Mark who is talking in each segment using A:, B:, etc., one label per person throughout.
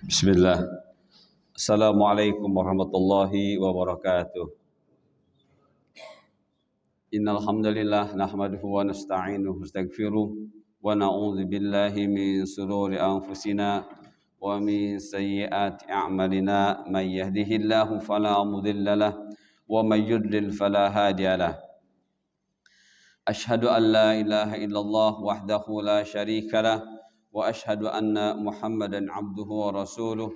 A: Bismillah. Assalamualaikum warahmatullahi wabarakatuh. Innal hamdalillah nahmaduhu wa nasta'inuhu wa nastaghfiruh wa na'udzu billahi min shururi anfusina wa min sayyiati a'malina may yahdihillahu fala mudilla lahu wa may yudlil fala hadiya lahu. Asyhadu an la ilaha illallah wahdahu la syarika lah wa asyhadu anna Muhammadan abduhu wa rasuluh.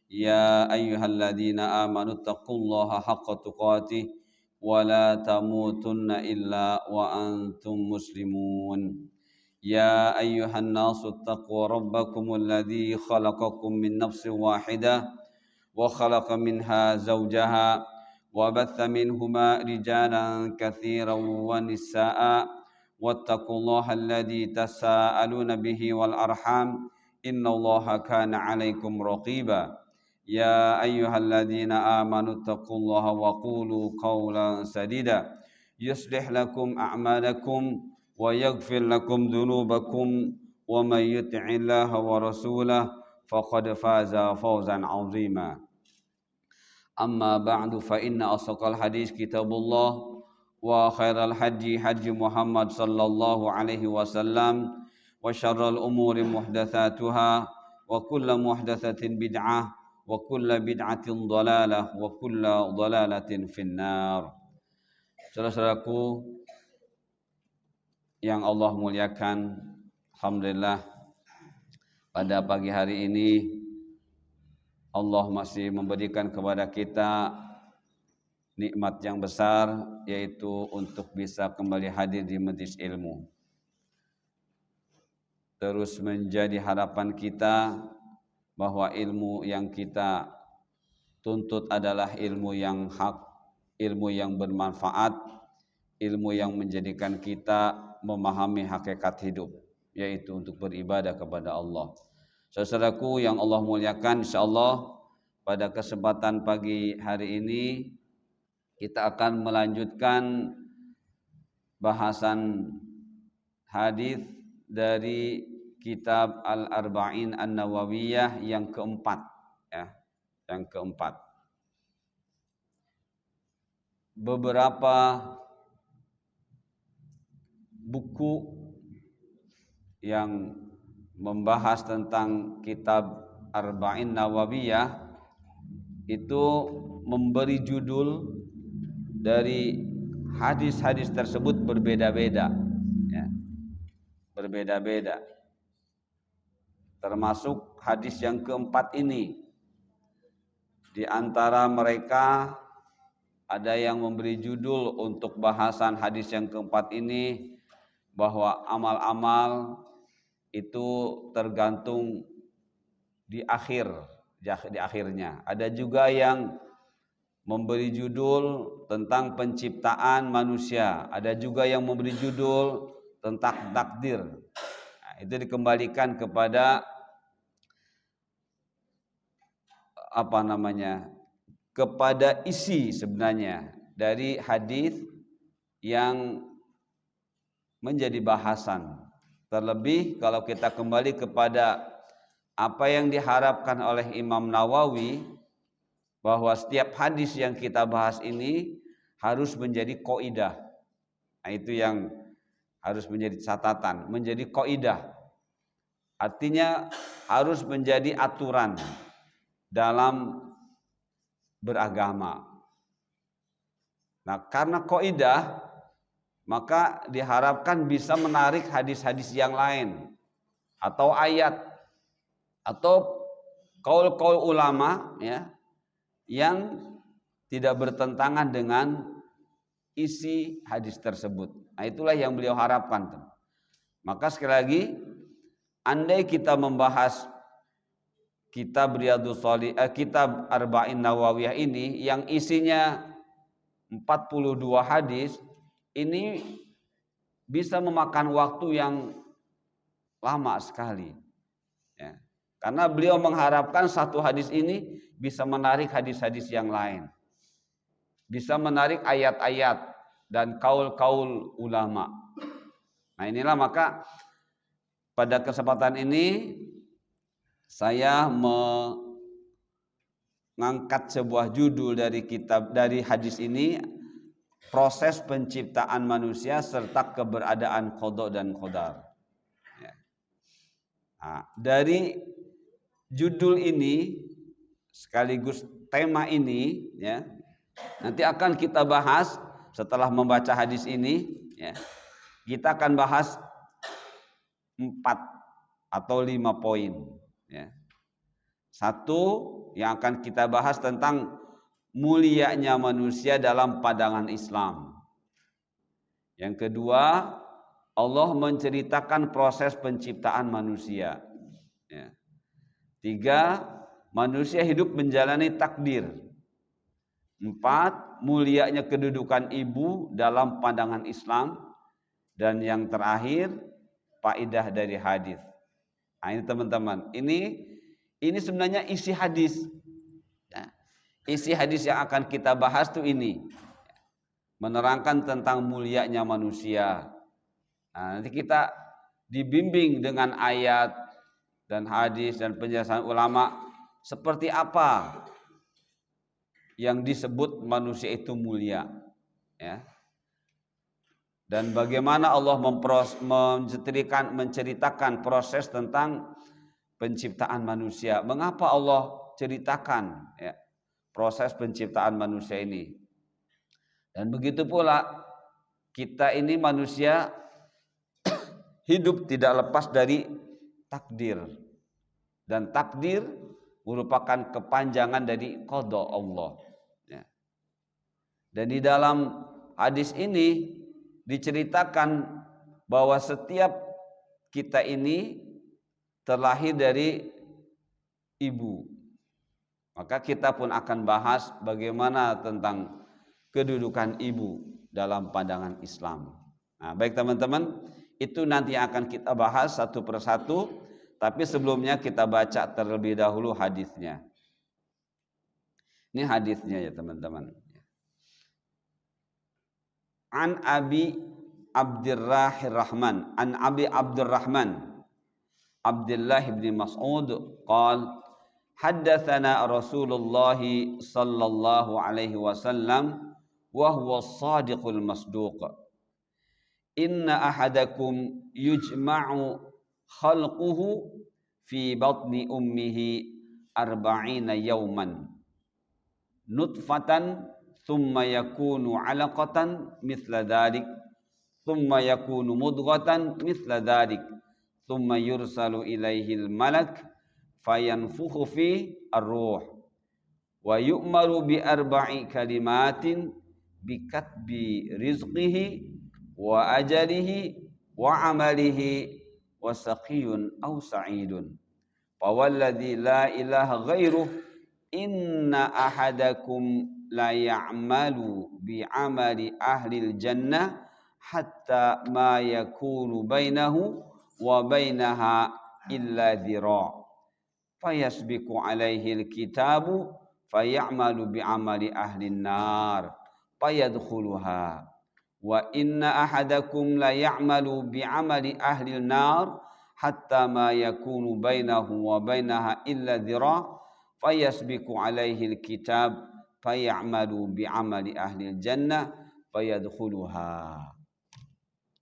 A: Ya ayyuhalladzina amanu taqullaha haqqa tuqatih wa la tamutunna illa wa antum muslimun. Ya ayyuhan nasu taqu rabbakumul ladzi khalaqakum min nafsin wahidah wa khalaqa minha zawjaha wa batha minhuma rijalan katsiran wa nisaa'a wattaqullaha alladzi tasaaluna bihi wal arham innallaha kana 'alaikum raqiba. Ya ayyuhalladzina amanu taqullaha wa qulu qawlan sadida yuslih lakum a'malakum wa yaghfir lakum dhunubakum wa may yuti'illaha wa rasulahu faqad faza fawzan 'azima. Amma ba'du fa inna asaqal hadis kitabullah wa khairal haji haji Muhammad sallallahu alaihi wasallam wa syarrul umuri muhdatsatuha wa kullu muhdatsatin bid'ah wa kullu bid'atin dhalalah wa kullu dhalalatin finnar. Saudara-saudaraku yang Allah muliakan, alhamdulillah pada pagi hari ini Allah masih memberikan kepada kita nikmat yang besar, yaitu untuk bisa kembali hadir di majelis ilmu. Terus menjadi harapan kita bahwa ilmu yang kita tuntut adalah ilmu yang hak, ilmu yang bermanfaat, ilmu yang menjadikan kita memahami hakikat hidup, yaitu untuk beribadah kepada Allah. Saudaraku yang Allah muliakan, insyaallah pada kesempatan pagi hari ini kita akan melanjutkan bahasan hadis dari kitab Al-Arba'in An-Nawawiyah yang keempat, ya, yang keempat. Beberapa buku yang membahas tentang kitab Arba'in Nawawiyah itu memberi judul dari hadis-hadis tersebut berbeda-beda, ya, berbeda-beda. Termasuk hadis yang keempat ini. Di antara mereka ada yang memberi judul untuk bahasan hadis yang keempat ini bahwa amal-amal itu tergantung di akhirnya. Ada juga yang memberi judul tentang penciptaan manusia. Ada juga yang memberi judul tentang takdir. Nah, itu dikembalikan kepada kepada isi sebenarnya dari hadis yang menjadi bahasan. Terlebih kalau kita kembali kepada apa yang diharapkan oleh Imam Nawawi, bahwa setiap hadis yang kita bahas ini harus menjadi kaidah. Nah, itu yang harus menjadi catatan, menjadi kaidah. Artinya harus menjadi aturan dalam beragama. Nah, karena kaidah maka diharapkan bisa menarik hadis-hadis yang lain atau ayat atau kaul-kaul ulama, ya, yang tidak bertentangan dengan isi hadis tersebut. Nah, itulah yang beliau harapkan. Maka sekali lagi, andai kita membahas kitab kitab Arba'in Nawawiyah ini yang isinya 42 hadis, ini bisa memakan waktu yang lama sekali, ya. Karena beliau mengharapkan satu hadis ini bisa menarik hadis-hadis yang lain, bisa menarik ayat-ayat dan kaul-kaul ulama. Nah, inilah maka pada kesempatan ini saya mengangkat sebuah judul dari hadis ini, proses penciptaan manusia serta keberadaan qada dan qadar. Ya. Nah, dari judul ini sekaligus tema ini, ya, nanti akan kita bahas setelah membaca hadis ini, ya. Kita akan bahas 4 atau 5 poin, ya. Satu yang akan kita bahas tentang mulianya manusia dalam pandangan Islam. Yang kedua, Allah menceritakan proses penciptaan manusia, ya. 3, manusia hidup menjalani takdir. 4, mulianya kedudukan ibu dalam pandangan Islam. Dan yang terakhir, faedah dari hadis. Nah, ini teman-teman, ini sebenarnya isi hadis. Nah, isi hadis yang akan kita bahas tuh ini, menerangkan tentang mulianya manusia. Nah, nanti kita dibimbing dengan ayat dan hadis dan penjelasan ulama seperti apa yang disebut manusia itu mulia, ya. Dan bagaimana Allah menceritakan proses tentang penciptaan manusia. Mengapa Allah ceritakan, ya, proses penciptaan manusia ini. Dan begitu pula kita ini manusia hidup tidak lepas dari takdir. Dan takdir merupakan kepanjangan dari qada Allah, ya. Dan di dalam hadis ini diceritakan bahwa setiap kita ini terlahir dari ibu. Maka kita pun akan bahas bagaimana tentang kedudukan ibu dalam pandangan Islam. Nah, baik teman-teman, itu nanti akan kita bahas satu persatu, tapi sebelumnya kita baca terlebih dahulu hadisnya. Ini hadisnya ya teman-teman. An Abi Abdurrahman Abdullah bin Mas'ud qala haddatsana Rasulullah sallallahu alaihi wasallam wa huwa as-sadiqul masduq inna ahadakum yujma'u khalquhu fi batni ummihi arba'ina yawman nutfatan thumma yakunu 'alaqatan mithla dhalik thumma yakunu mudghatan mithla dhalik thumma yursalu ilaihil malak fayanfukhu fi ar-ruh wa yu'maru bi arba'i kalimatin bi katbi rizqihi wa ajalihi wa amalihi wa saqiyun aw sa'idun fa walladhi la ilaha ghairuh inna ahadakum la ya'malu bi amali ahlil jannah hatta ma yakunu bainahu wa bainaha illa dhira' fayasbiqu alaihi alkitabu fayamalu bi amali ahlin nar fayadkhuluha wa inna ahadakum la ya'malu bi amali ahlil nar hatta ma yakunu bainahu wa bainaha illa dhira' fayasbiqu alaihi alkitab fayamalu bi amali ahlil jannah fayadkhuluha.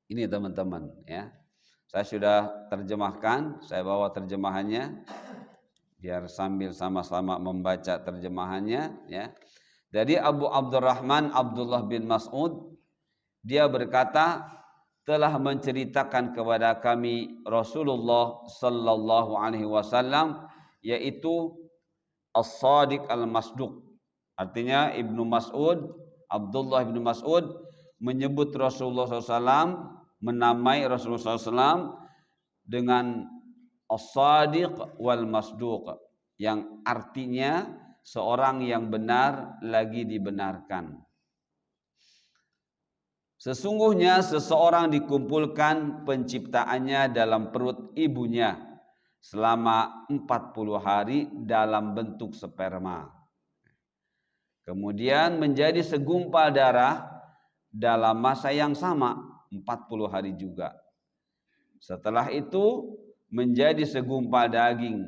A: Ini teman-teman, ya. Saya sudah terjemahkan, saya bawa terjemahannya biar sambil sama-sama membaca terjemahannya, ya. Dari Abu Abdurrahman Abdullah bin Mas'ud, dia berkata, telah menceritakan kepada kami Rasulullah sallallahu alaihi wasallam, yaitu As-Sadiq Al-Masduq. Artinya Ibnu Mas'ud, Abdullah bin Mas'ud menyebut Rasulullah SAW, menamai Rasulullah SAW dengan As-Sadiq wal Masduq, yang artinya seorang yang benar lagi dibenarkan. Sesungguhnya seseorang dikumpulkan penciptaannya dalam perut ibunya selama 40 hari dalam bentuk sperma. Kemudian menjadi segumpal darah dalam masa yang sama, 40 hari juga. Setelah itu menjadi segumpal daging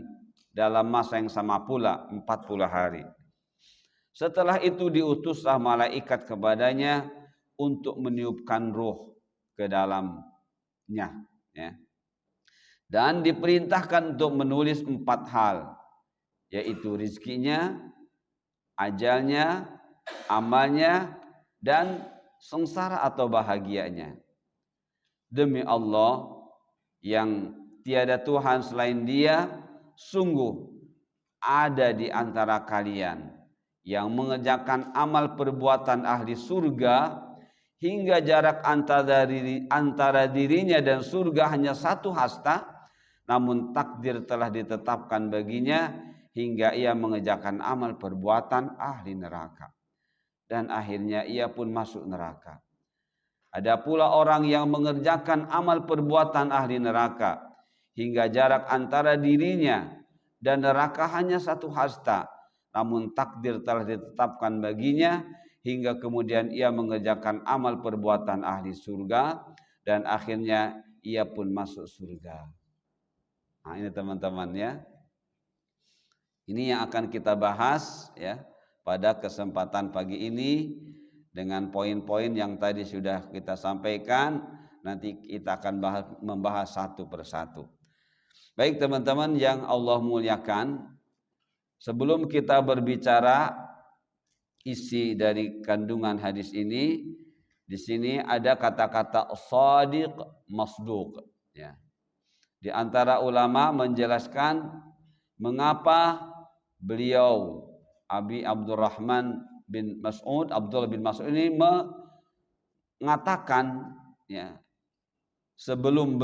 A: dalam masa yang sama pula 40 hari. Setelah itu diutuslah malaikat kepadanya untuk meniupkan ruh ke dalamnya, ya. Dan diperintahkan untuk menulis 4 hal, yaitu rizkinya, ajalnya, amalnya, dan sengsara atau bahagianya. Demi Allah yang tiada Tuhan selain Dia, sungguh ada di antara kalian yang mengerjakan amal perbuatan ahli surga hingga jarak antara dirinya dan surga hanya 1 hasta, namun takdir telah ditetapkan baginya hingga ia mengerjakan amal perbuatan ahli neraka, dan akhirnya ia pun masuk neraka. Ada pula orang yang mengerjakan amal perbuatan ahli neraka hingga jarak antara dirinya dan neraka hanya 1 hasta, namun takdir telah ditetapkan baginya hingga kemudian ia mengerjakan amal perbuatan ahli surga, dan akhirnya ia pun masuk surga. Nah, ini teman-teman ya. Ini yang akan kita bahas ya pada kesempatan pagi ini dengan poin-poin yang tadi sudah kita sampaikan. Nanti kita akan membahas satu persatu. Baik teman-teman yang Allah muliakan, sebelum kita berbicara isi dari kandungan hadis ini, di sini ada kata-kata shadiq masduq ya. Di antara ulama menjelaskan mengapa beliau Abi Abdurrahman bin Mas'ud, Abdullah bin Mas'ud ini mengatakan ya, sebelum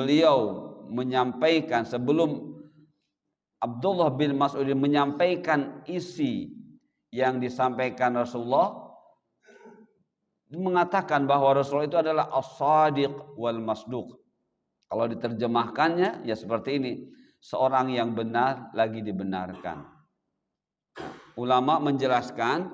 A: Abdullah bin Mas'ud menyampaikan isi yang disampaikan Rasulullah, mengatakan bahwa Rasulullah itu adalah as-sadiq wal masduq. Kalau diterjemahkannya ya seperti ini, seorang yang benar lagi dibenarkan. Ulama menjelaskan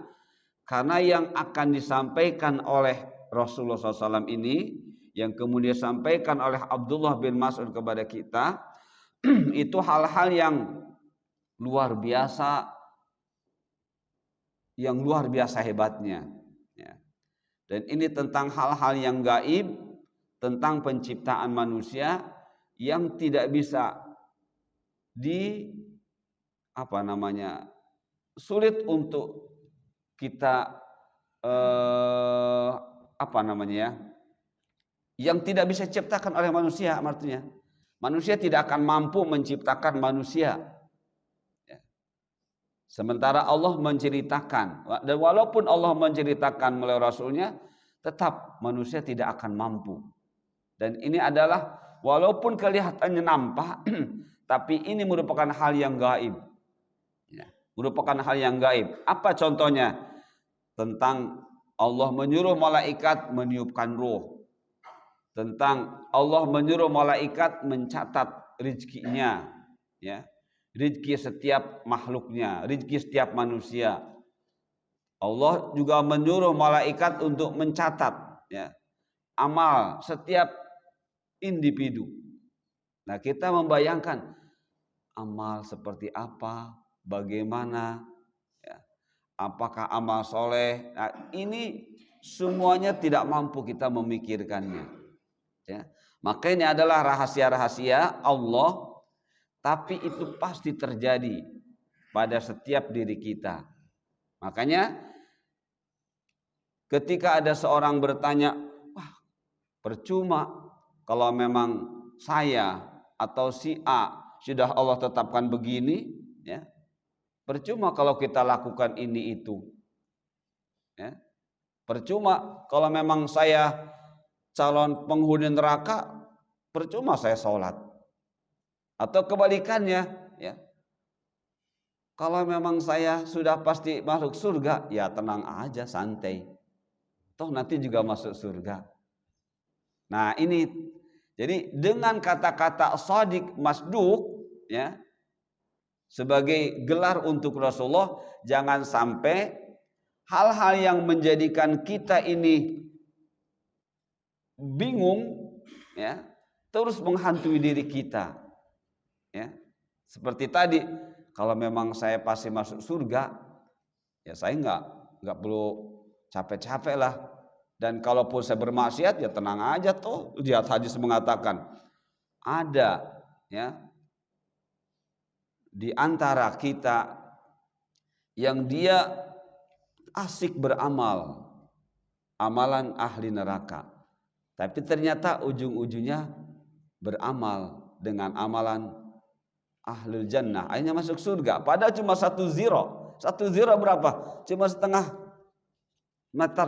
A: karena yang akan disampaikan oleh Rasulullah SAW ini, yang kemudian disampaikan oleh Abdullah bin Mas'ud kepada kita, itu hal-hal yang luar biasa, hebatnya. Ya. Dan ini tentang hal-hal yang gaib, tentang penciptaan manusia yang tidak bisa sulit untuk kita yang tidak bisa diciptakan oleh manusia. Artinya manusia tidak akan mampu menciptakan manusia ya. Sementara Allah menceritakan, dan walaupun Allah menceritakan melalui Rasulnya, tetap manusia tidak akan mampu. Dan ini adalah walaupun kelihatannya nampak tapi ini merupakan hal yang gaib ya. Merupakan hal yang gaib. Apa contohnya? Tentang Allah menyuruh malaikat meniupkan ruh, tentang Allah menyuruh malaikat mencatat rizkinya ya, rizki setiap makhluknya, rizki setiap manusia. Allah juga menyuruh malaikat untuk mencatat ya, amal setiap individu. Nah, kita membayangkan amal seperti apa, bagaimana ya, apakah amal soleh. Nah, ini semuanya tidak mampu kita memikirkannya ya. Maka ini adalah rahasia-rahasia Allah, tapi itu pasti terjadi pada setiap diri kita. Makanya ketika ada seorang bertanya, wah percuma kalau memang saya atau si A sudah Allah tetapkan begini ya, percuma kalau kita lakukan ini itu ya. Percuma kalau memang saya calon penghuni neraka, percuma saya sholat. Atau kebalikannya ya, kalau memang saya sudah pasti masuk surga, ya tenang aja, santai, toh nanti juga masuk surga. Nah ini, jadi dengan kata-kata shadiq masduq ya, sebagai gelar untuk Rasulullah, jangan sampai hal-hal yang menjadikan kita ini bingung ya terus menghantui diri kita ya. Seperti tadi, kalau memang saya pasti masuk surga, ya saya nggak perlu capek-capek lah. Dan kalaupun saya bermaksiat, ya tenang aja tuh. Lihat hadis mengatakan ada ya di antara kita yang dia asik beramal, amalan ahli neraka, tapi ternyata ujung-ujungnya beramal dengan amalan ahlul jannah, akhirnya masuk surga. Padahal cuma satu zero berapa? Cuma setengah meter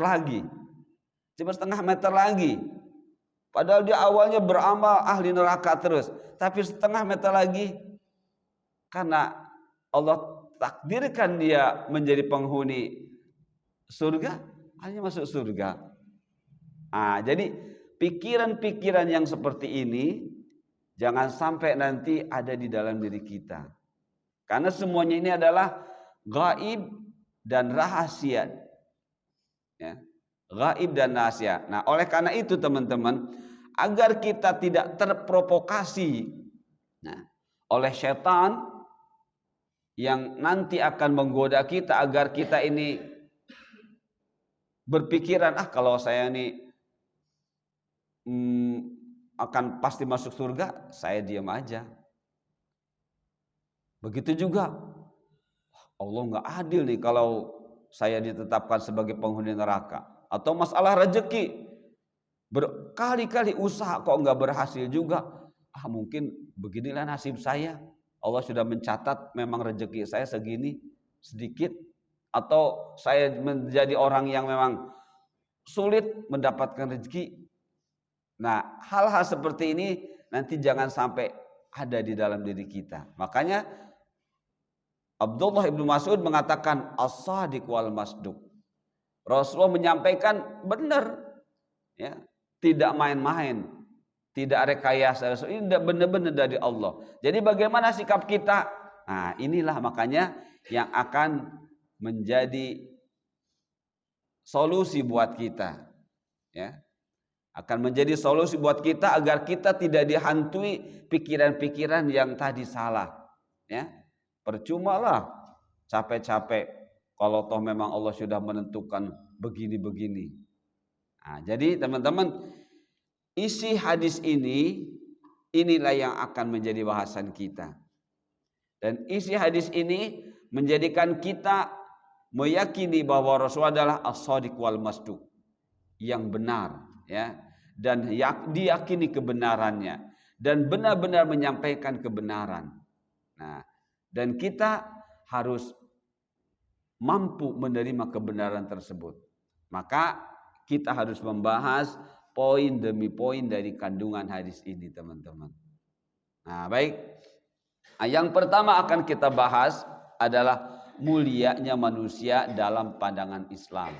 A: lagi, padahal dia awalnya beramal ahli neraka terus, tapi setengah meter lagi karena Allah takdirkan dia menjadi penghuni surga, hanya masuk surga. Jadi pikiran-pikiran yang seperti ini jangan sampai nanti ada di dalam diri kita, karena semuanya ini adalah gaib dan rahasia, ya, gaib dan rahasia. Nah, oleh karena itu teman-teman, agar kita tidak terprovokasi oleh setan yang nanti akan menggoda kita agar kita ini berpikiran, kalau saya ini akan pasti masuk surga, saya diam aja. Begitu juga Allah nggak adil nih kalau saya ditetapkan sebagai penghuni neraka. Atau masalah rezeki, berkali-kali usaha kok nggak berhasil juga, mungkin beginilah nasib saya, Allah sudah mencatat memang rezeki saya segini sedikit, atau saya menjadi orang yang memang sulit mendapatkan rezeki. Nah, hal-hal seperti ini nanti jangan sampai ada di dalam diri kita. Makanya Abdullah ibnu Mas'ud mengatakan as-sadiq wal masduq. Rasulullah menyampaikan benar, ya, tidak main-main, tidak rekayasa. Ini benar-benar dari Allah. Jadi bagaimana sikap kita? Nah, inilah makanya yang akan menjadi solusi buat kita, ya. Akan menjadi solusi buat kita agar kita tidak dihantui pikiran-pikiran yang tadi salah, ya. Percumalah capek-capek kalau toh memang Allah sudah menentukan begini-begini. Nah, jadi teman-teman, isi hadis ini inilah yang akan menjadi bahasan kita. Dan isi hadis ini menjadikan kita meyakini bahwa Rasul adalah as-sadiq wal masduq, yang benar, ya, dan diyakini kebenarannya dan benar-benar menyampaikan kebenaran. Nah, dan kita harus mampu menerima kebenaran tersebut. Maka kita harus membahas poin demi poin dari kandungan hadis ini, teman-teman. Nah, baik. Yang pertama akan kita bahas adalah mulianya manusia dalam pandangan Islam.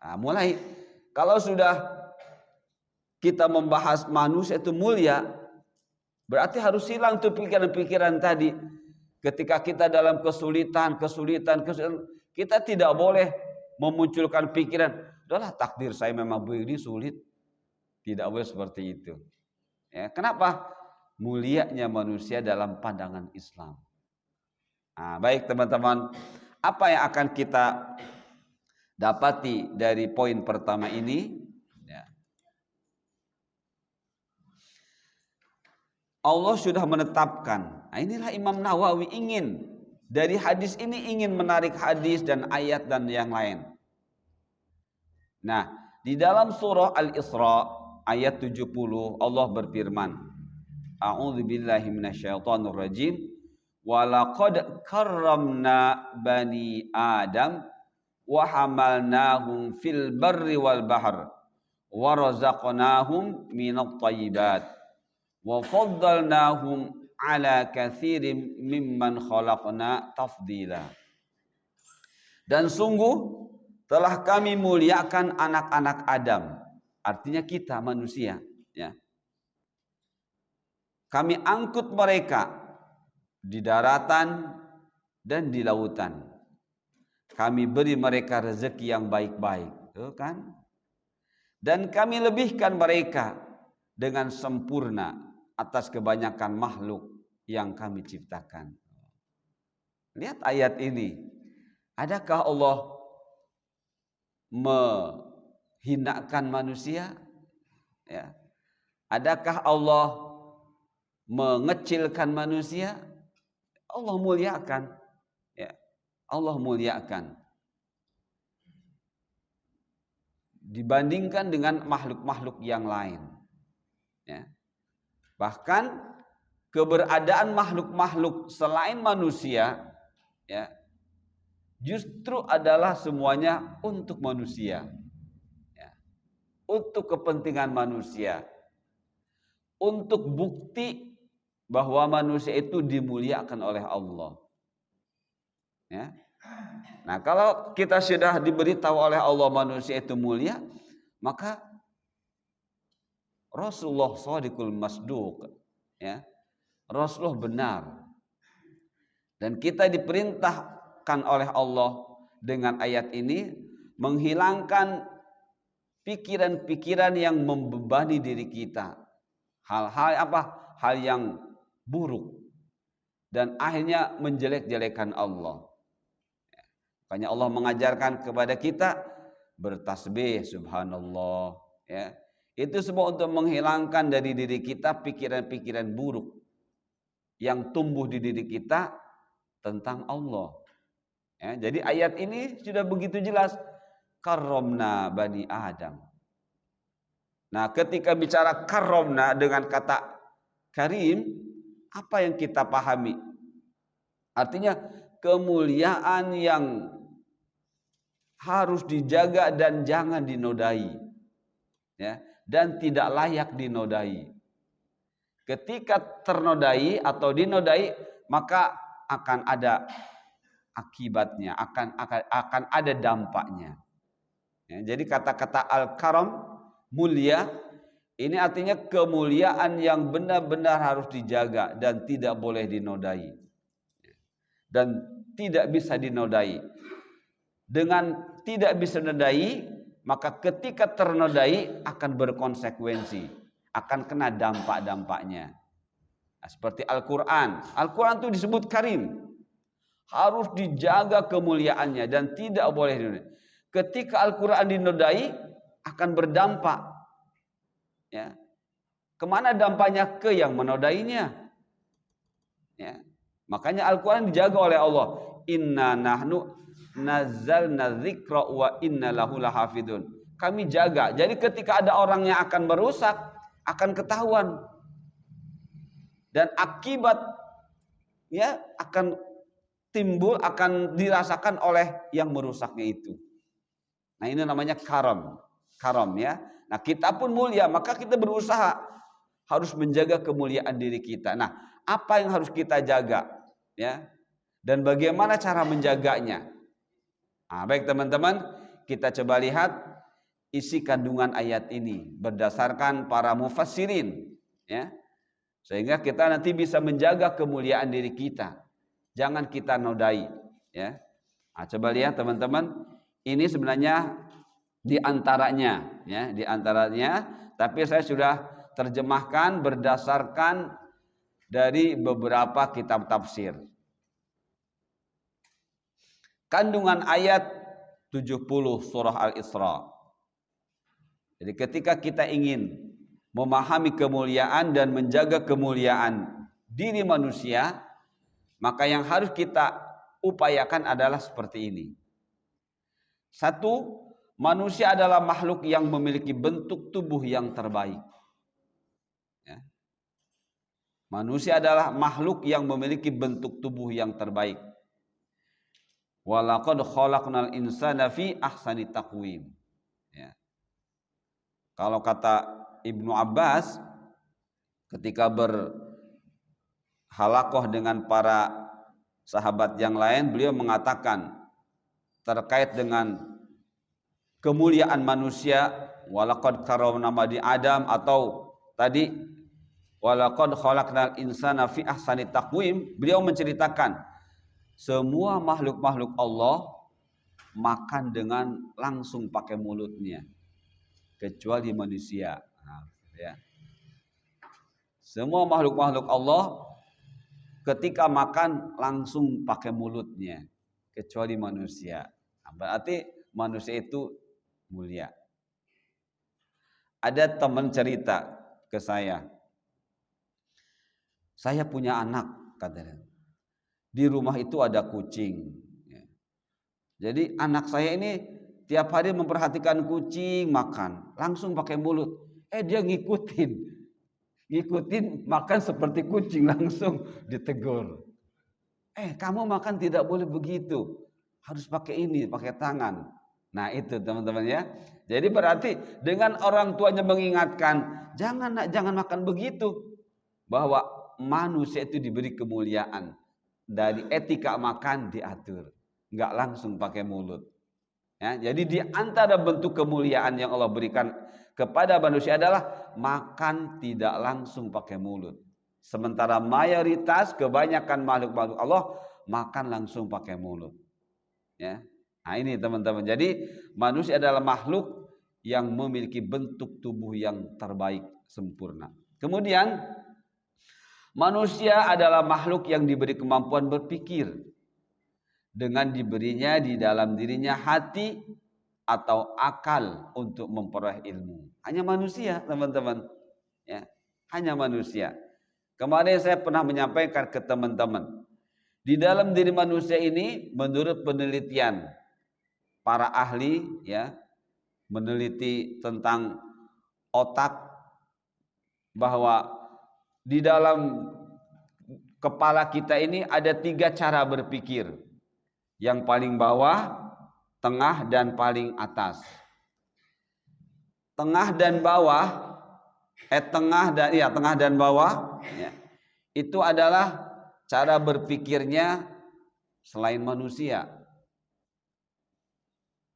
A: Nah, mulai kalau sudah kita membahas manusia itu mulia, berarti harus hilang tuh pikiran-pikiran tadi. Ketika kita dalam kesulitan, kita tidak boleh memunculkan pikiran, udahlah takdir saya memang begini sulit. Tidak boleh seperti itu. Ya, kenapa? Mulianya manusia dalam pandangan Islam. Nah, baik teman-teman, apa yang akan kita dapati dari poin pertama ini? Ya. Allah sudah menetapkan. Nah, inilah Imam Nawawi ingin dari hadis ini ingin menarik hadis dan ayat dan yang lain. Nah, di dalam surah Al-Isra ayat 70 Allah berfirman, A'udzubillahi minasyaitonir rajim. Walaqad karramna bani Adam wa hamalnahum fil barri wal bahr wa razaqnahum minat thayyibat wa faddalnahum ala katsirin mimman khalaqna tafdila. Dan sungguh telah kami muliakan anak-anak Adam, artinya kita manusia, ya. Kami angkut mereka di daratan dan di lautan. Kami beri mereka rezeki yang baik-baik, tuh kan? Dan kami lebihkan mereka dengan sempurna atas kebanyakan makhluk yang kami ciptakan. Lihat ayat ini. Adakah Allah menghinakan manusia? Ya. Adakah Allah mengecilkan manusia? Allah muliakan. Ya. Allah muliakan. Dibandingkan dengan makhluk-makhluk yang lain. Ya. Bahkan keberadaan makhluk-makhluk selain manusia, ya, justru adalah semuanya untuk manusia, ya, untuk kepentingan manusia, untuk bukti bahwa manusia itu dimuliakan oleh Allah. Ya. Nah, kalau kita sudah diberitahu oleh Allah manusia itu mulia, maka Rasulullah Shadiqul Masduq, ya, Rasulullah benar. Dan kita diperintahkan oleh Allah dengan ayat ini menghilangkan pikiran-pikiran yang membebani diri kita. Hal-hal apa? Hal yang buruk dan akhirnya menjelek-jelekan Allah. Makanya Allah mengajarkan kepada kita bertasbih subhanallah, ya. Itu semua untuk menghilangkan dari diri kita pikiran-pikiran buruk yang tumbuh di diri kita tentang Allah. Ya, jadi ayat ini sudah begitu jelas, karomna bani Adam. Nah, ketika bicara karomna dengan kata karim, apa yang kita pahami? Artinya kemuliaan yang harus dijaga dan jangan dinodai, ya, dan tidak layak dinodai. Ketika ternodai atau dinodai, maka akan ada akibatnya, akan ada dampaknya. Ya, jadi kata-kata al-karam, mulia, ini artinya kemuliaan yang benar-benar harus dijaga dan tidak boleh dinodai. Dan tidak bisa dinodai. Dengan tidak bisa dinodai, maka ketika ternodai akan berkonsekuensi, akan kena dampak-dampaknya. Nah, seperti Al-Quran. Al-Quran itu disebut karim. Harus dijaga kemuliaannya dan tidak boleh dinodai. Ketika Al-Quran dinodai akan berdampak. Ya. Kemana dampaknya? Ke yang menodainya. Ya. Makanya Al-Quran dijaga oleh Allah. Inna nahnu nazzalna dzikra wa inna lahu lahafidun. Kami jaga. Jadi ketika ada orang yang akan merusak, akan ketahuan. Dan akibat ya akan timbul, akan dirasakan oleh yang merusaknya itu. Nah, ini namanya karam. Karam, ya. Nah, kita pun mulia, maka kita berusaha harus menjaga kemuliaan diri kita. Nah, apa yang harus kita jaga, ya? Dan bagaimana cara menjaganya? Nah, baik teman-teman, kita coba lihat isi kandungan ayat ini berdasarkan para mufassirin, ya. Sehingga kita nanti bisa menjaga kemuliaan diri kita. Jangan kita nodai, ya. Nah, coba lihat teman-teman, ini sebenarnya diantaranya, ya, diantaranya. Tapi saya sudah terjemahkan berdasarkan dari beberapa kitab tafsir. Kandungan ayat 70 surah Al-Isra. Jadi ketika kita ingin memahami kemuliaan dan menjaga kemuliaan diri manusia, maka yang harus kita upayakan adalah seperti ini. Satu, manusia adalah makhluk yang memiliki bentuk tubuh yang terbaik. Ya. Manusia adalah makhluk yang memiliki bentuk tubuh yang terbaik. Walaqad khalaqnal insana fi ahsani taqwim. Ya. Kalau kata Ibnu Abbas ketika berhalakoh dengan para sahabat yang lain, beliau mengatakan terkait dengan kemuliaan manusia, walaqad karamna bani Adam, atau tadi walaqad khalaqnal insana fi ahsani taqwim, beliau menceritakan semua makhluk-makhluk Allah makan dengan langsung pakai mulutnya kecuali manusia. Nah, ya. Semua makhluk-makhluk Allah ketika makan langsung pakai mulutnya, kecuali manusia. Nah, berarti manusia itu mulia. Ada teman cerita ke saya punya anak, katanya. Di rumah itu ada kucing. Jadi anak saya ini tiap hari memperhatikan kucing makan, langsung pakai mulut. Dia ngikutin makan seperti kucing, langsung ditegur. Kamu makan tidak boleh begitu, harus pakai ini, pakai tangan. Nah itu teman-teman ya. Jadi berarti dengan orang tuanya mengingatkan, jangan makan begitu, bahwa manusia itu diberi kemuliaan. Dari etika makan diatur, nggak langsung pakai mulut. Ya, jadi di antara bentuk kemuliaan yang Allah berikan kepada manusia adalah makan tidak langsung pakai mulut. Sementara mayoritas kebanyakan makhluk-makhluk Allah makan langsung pakai mulut. Ya. Nah ini teman-teman. Jadi manusia adalah makhluk yang memiliki bentuk tubuh yang terbaik, sempurna. Kemudian manusia adalah makhluk yang diberi kemampuan berpikir dengan diberinya di dalam dirinya hati atau akal untuk memperoleh ilmu. Hanya manusia, teman-teman. Ya, hanya manusia. Kemarin saya pernah menyampaikan ke teman-teman, di dalam diri manusia ini menurut penelitian para ahli ya, meneliti tentang otak, bahwa di dalam kepala kita ini ada 3 cara berpikir. Yang paling bawah, tengah, dan paling atas. Tengah dan bawah, tengah dan bawah ya, itu adalah cara berpikirnya selain manusia,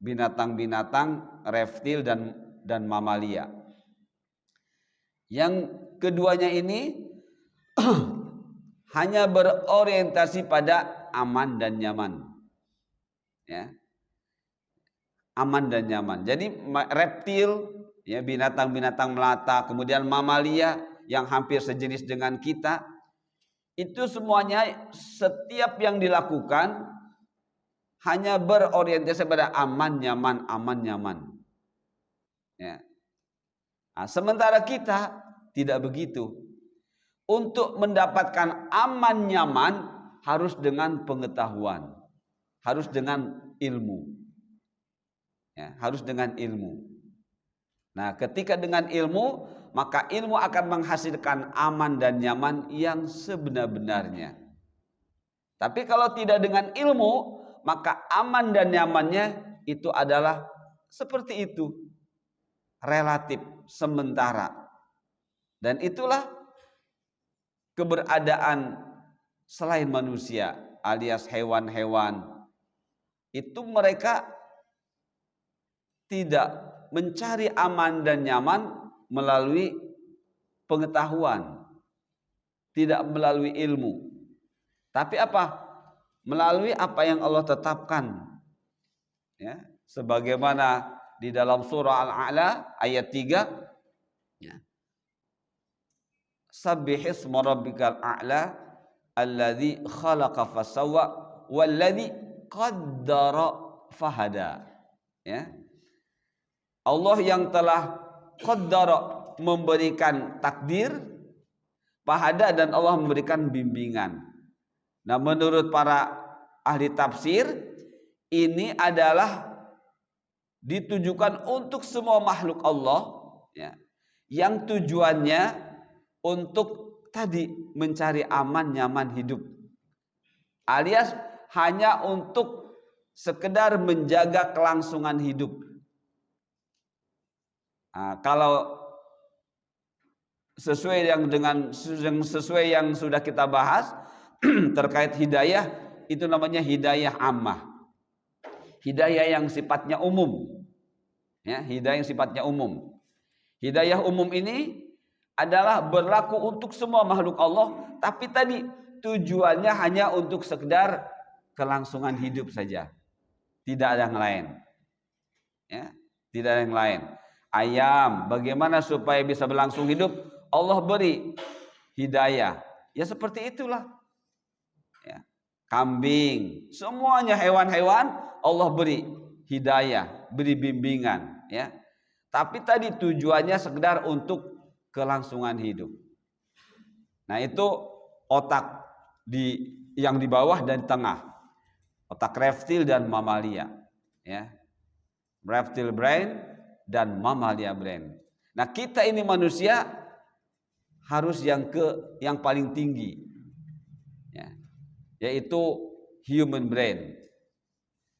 A: binatang-binatang, reptil dan mamalia. Yang keduanya ini hanya berorientasi pada aman dan nyaman. Ya. Aman dan nyaman. Jadi reptil, ya, binatang-binatang melata, kemudian mamalia yang hampir sejenis dengan kita, itu semuanya setiap yang dilakukan hanya berorientasi pada aman nyaman. Ya. Nah, sementara kita tidak begitu. Untuk mendapatkan aman nyaman harus dengan pengetahuan, harus dengan ilmu. Ya, harus dengan ilmu. Nah, ketika dengan ilmu, maka ilmu akan menghasilkan aman dan nyaman yang sebenar-benarnya. Tapi kalau tidak dengan ilmu, maka aman dan nyamannya itu adalah seperti itu, relatif, sementara. Dan itulah keberadaan selain manusia alias hewan-hewan. Itu mereka tidak mencari aman dan nyaman melalui pengetahuan, tidak melalui ilmu. Tapi apa? Melalui apa yang Allah tetapkan. Ya, sebagaimana di dalam surah Al-A'la ayat 3, ya. Sabbihisma rabbikal a'la alladzi khalaqa fasawwa walladzi qaddara fahada. Ya. Allah yang telah qaddara, memberikan takdir, fahada, dan Allah memberikan bimbingan. Nah, menurut para ahli tafsir, ini adalah ditujukan untuk semua makhluk Allah, ya, yang tujuannya untuk tadi mencari aman nyaman hidup, alias hanya untuk sekedar menjaga kelangsungan hidup. Nah, kalau sesuai yang sudah kita bahas terkait hidayah, itu namanya hidayah ammah, hidayah yang sifatnya umum. Ya, hidayah yang sifatnya umum. Hidayah umum ini adalah berlaku untuk semua makhluk Allah, tapi tadi tujuannya hanya untuk sekedar kelangsungan hidup saja, tidak ada yang lain. Ya, tidak ada yang lain. Ayam, bagaimana supaya bisa berlangsung hidup? Allah beri hidayah. Ya seperti itulah. kambing, semuanya hewan-hewan Allah beri hidayah, beri bimbingan, ya. Tapi tadi tujuannya sekedar untuk kelangsungan hidup. Nah, itu otak yang di bawah dan di tengah. Otak reptil dan mamalia, ya. Reptile brain dan mamalia brain. Nah, kita ini manusia harus yang paling tinggi, ya, yaitu human brain,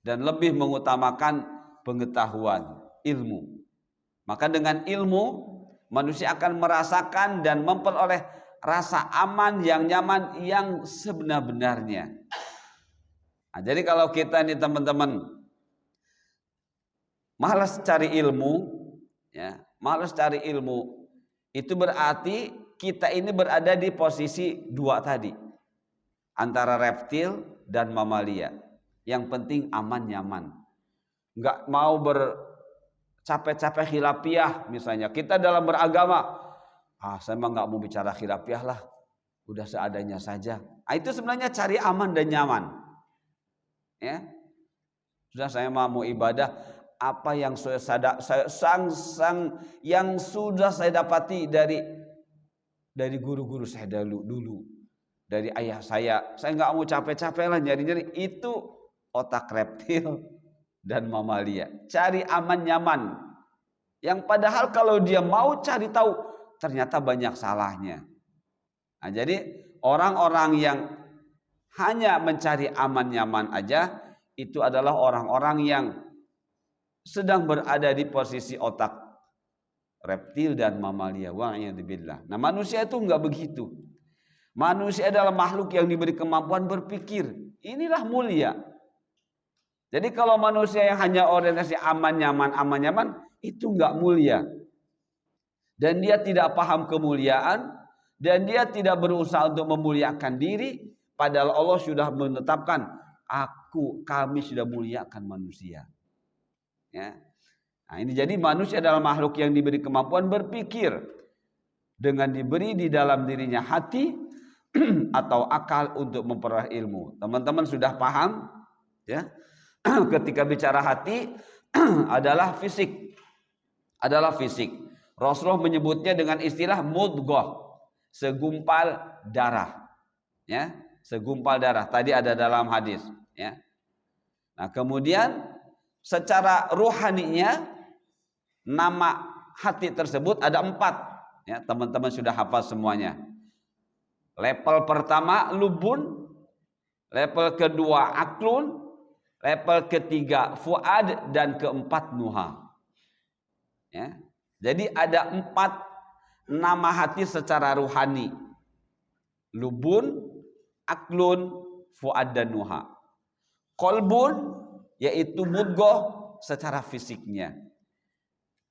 A: dan lebih mengutamakan pengetahuan, ilmu. Maka dengan ilmu manusia akan merasakan dan memperoleh rasa aman yang nyaman yang sebenar-benarnya. Nah, jadi kalau kita nih teman-teman malas cari ilmu, ya, malas cari ilmu, itu berarti kita ini berada di posisi dua tadi, antara reptil dan mamalia. Yang penting aman nyaman, nggak mau bercapek-capek khilafiah. Misalnya kita dalam beragama, saya mah nggak mau bicara khilafiah lah, udah seadanya saja. Itu sebenarnya cari aman dan nyaman, ya. Sudah, saya mau ibadah apa yang yang sudah saya dapati dari guru-guru saya dulu, dari ayah saya nggak mau capek-capek lah nyari-nyari. Itu otak reptil dan mamalia, cari aman nyaman, yang padahal kalau dia mau cari tahu ternyata banyak salahnya. Nah, jadi orang-orang yang hanya mencari aman nyaman aja, itu adalah orang-orang yang sedang berada di posisi otak reptil dan mamalia. Wa'iyadzubillah. Nah, manusia itu enggak begitu. Manusia adalah makhluk yang diberi kemampuan berpikir. Inilah mulia. Jadi kalau manusia yang hanya orientasi aman nyaman, itu enggak mulia. Dan dia tidak paham kemuliaan, dan dia tidak berusaha untuk memuliakan diri, padahal Allah sudah menetapkan, kami sudah muliakan manusia. Ya. Nah, ini jadi manusia adalah makhluk yang diberi kemampuan berpikir, dengan diberi di dalam dirinya hati atau akal untuk memperoleh ilmu. Teman-teman sudah paham, ya? Ketika bicara hati adalah fisik, Rasulullah menyebutnya dengan istilah mudghah, segumpal darah, ya, segumpal darah. Tadi ada dalam hadis, ya. Nah, kemudian secara ruhaninya nama hati tersebut ada 4, ya, teman-teman sudah hafal semuanya. Level pertama lubun, level kedua aklun, level ketiga fuad, dan keempat nuha. Ya. Jadi ada 4 nama hati secara ruhani: lubun, aklun, fuad, dan nuha. Kolbun yaitu mudghah secara fisiknya.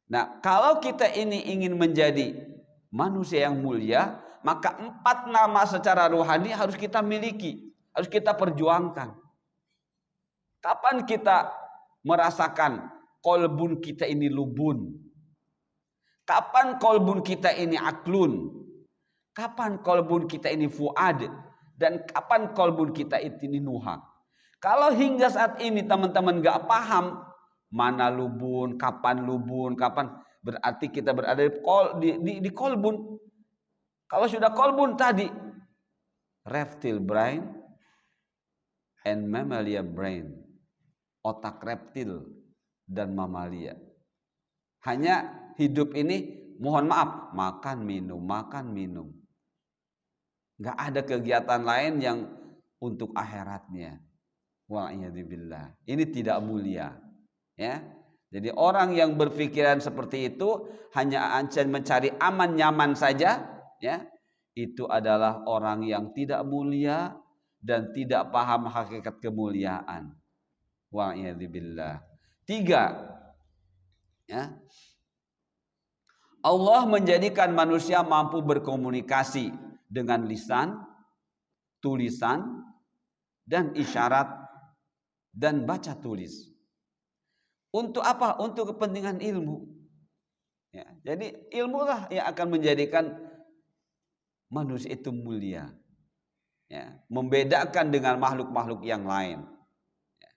A: Nah, kalau kita ini ingin menjadi manusia yang mulia, maka 4 nama secara rohani harus kita miliki, harus kita perjuangkan. Kapan kita merasakan kolbun kita ini lubun? Kapan kolbun kita ini aklun? Kapan kolbun kita ini fuad? Dan kapan kolbun kita ini nuha? Kalau hingga saat ini teman-teman gak paham mana lubun, kapan, berarti kita berada di kolbun. Kalau sudah kolbun tadi, reptile brain and mammalia brain, otak reptil dan mamalia. Hanya hidup ini, mohon maaf, makan minum. Gak ada kegiatan lain yang untuk akhiratnya. Wa'iyadzubillah. Ini tidak mulia, ya. Jadi orang yang berpikiran seperti itu hanya mencari aman nyaman saja, ya, itu adalah orang yang tidak mulia dan tidak paham hakikat kemuliaan. Wa'iyadzubillah. 3, ya. Allah menjadikan manusia mampu berkomunikasi dengan lisan, tulisan, dan isyarat, dan baca tulis. Untuk apa? Untuk kepentingan ilmu. Ya, jadi ilmulah yang akan menjadikan manusia itu mulia. Ya, membedakan dengan makhluk-makhluk yang lain. Ya.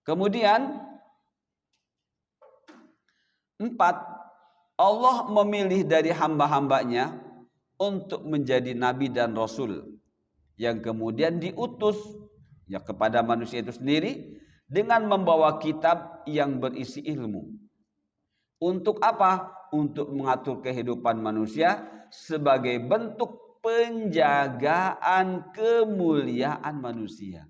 A: Kemudian 4, Allah memilih dari hamba-hambanya untuk menjadi nabi dan rasul yang kemudian diutus ya kepada manusia itu sendiri dengan membawa kitab yang berisi ilmu. Untuk apa? Untuk mengatur kehidupan manusia sebagai bentuk penjagaan kemuliaan manusia.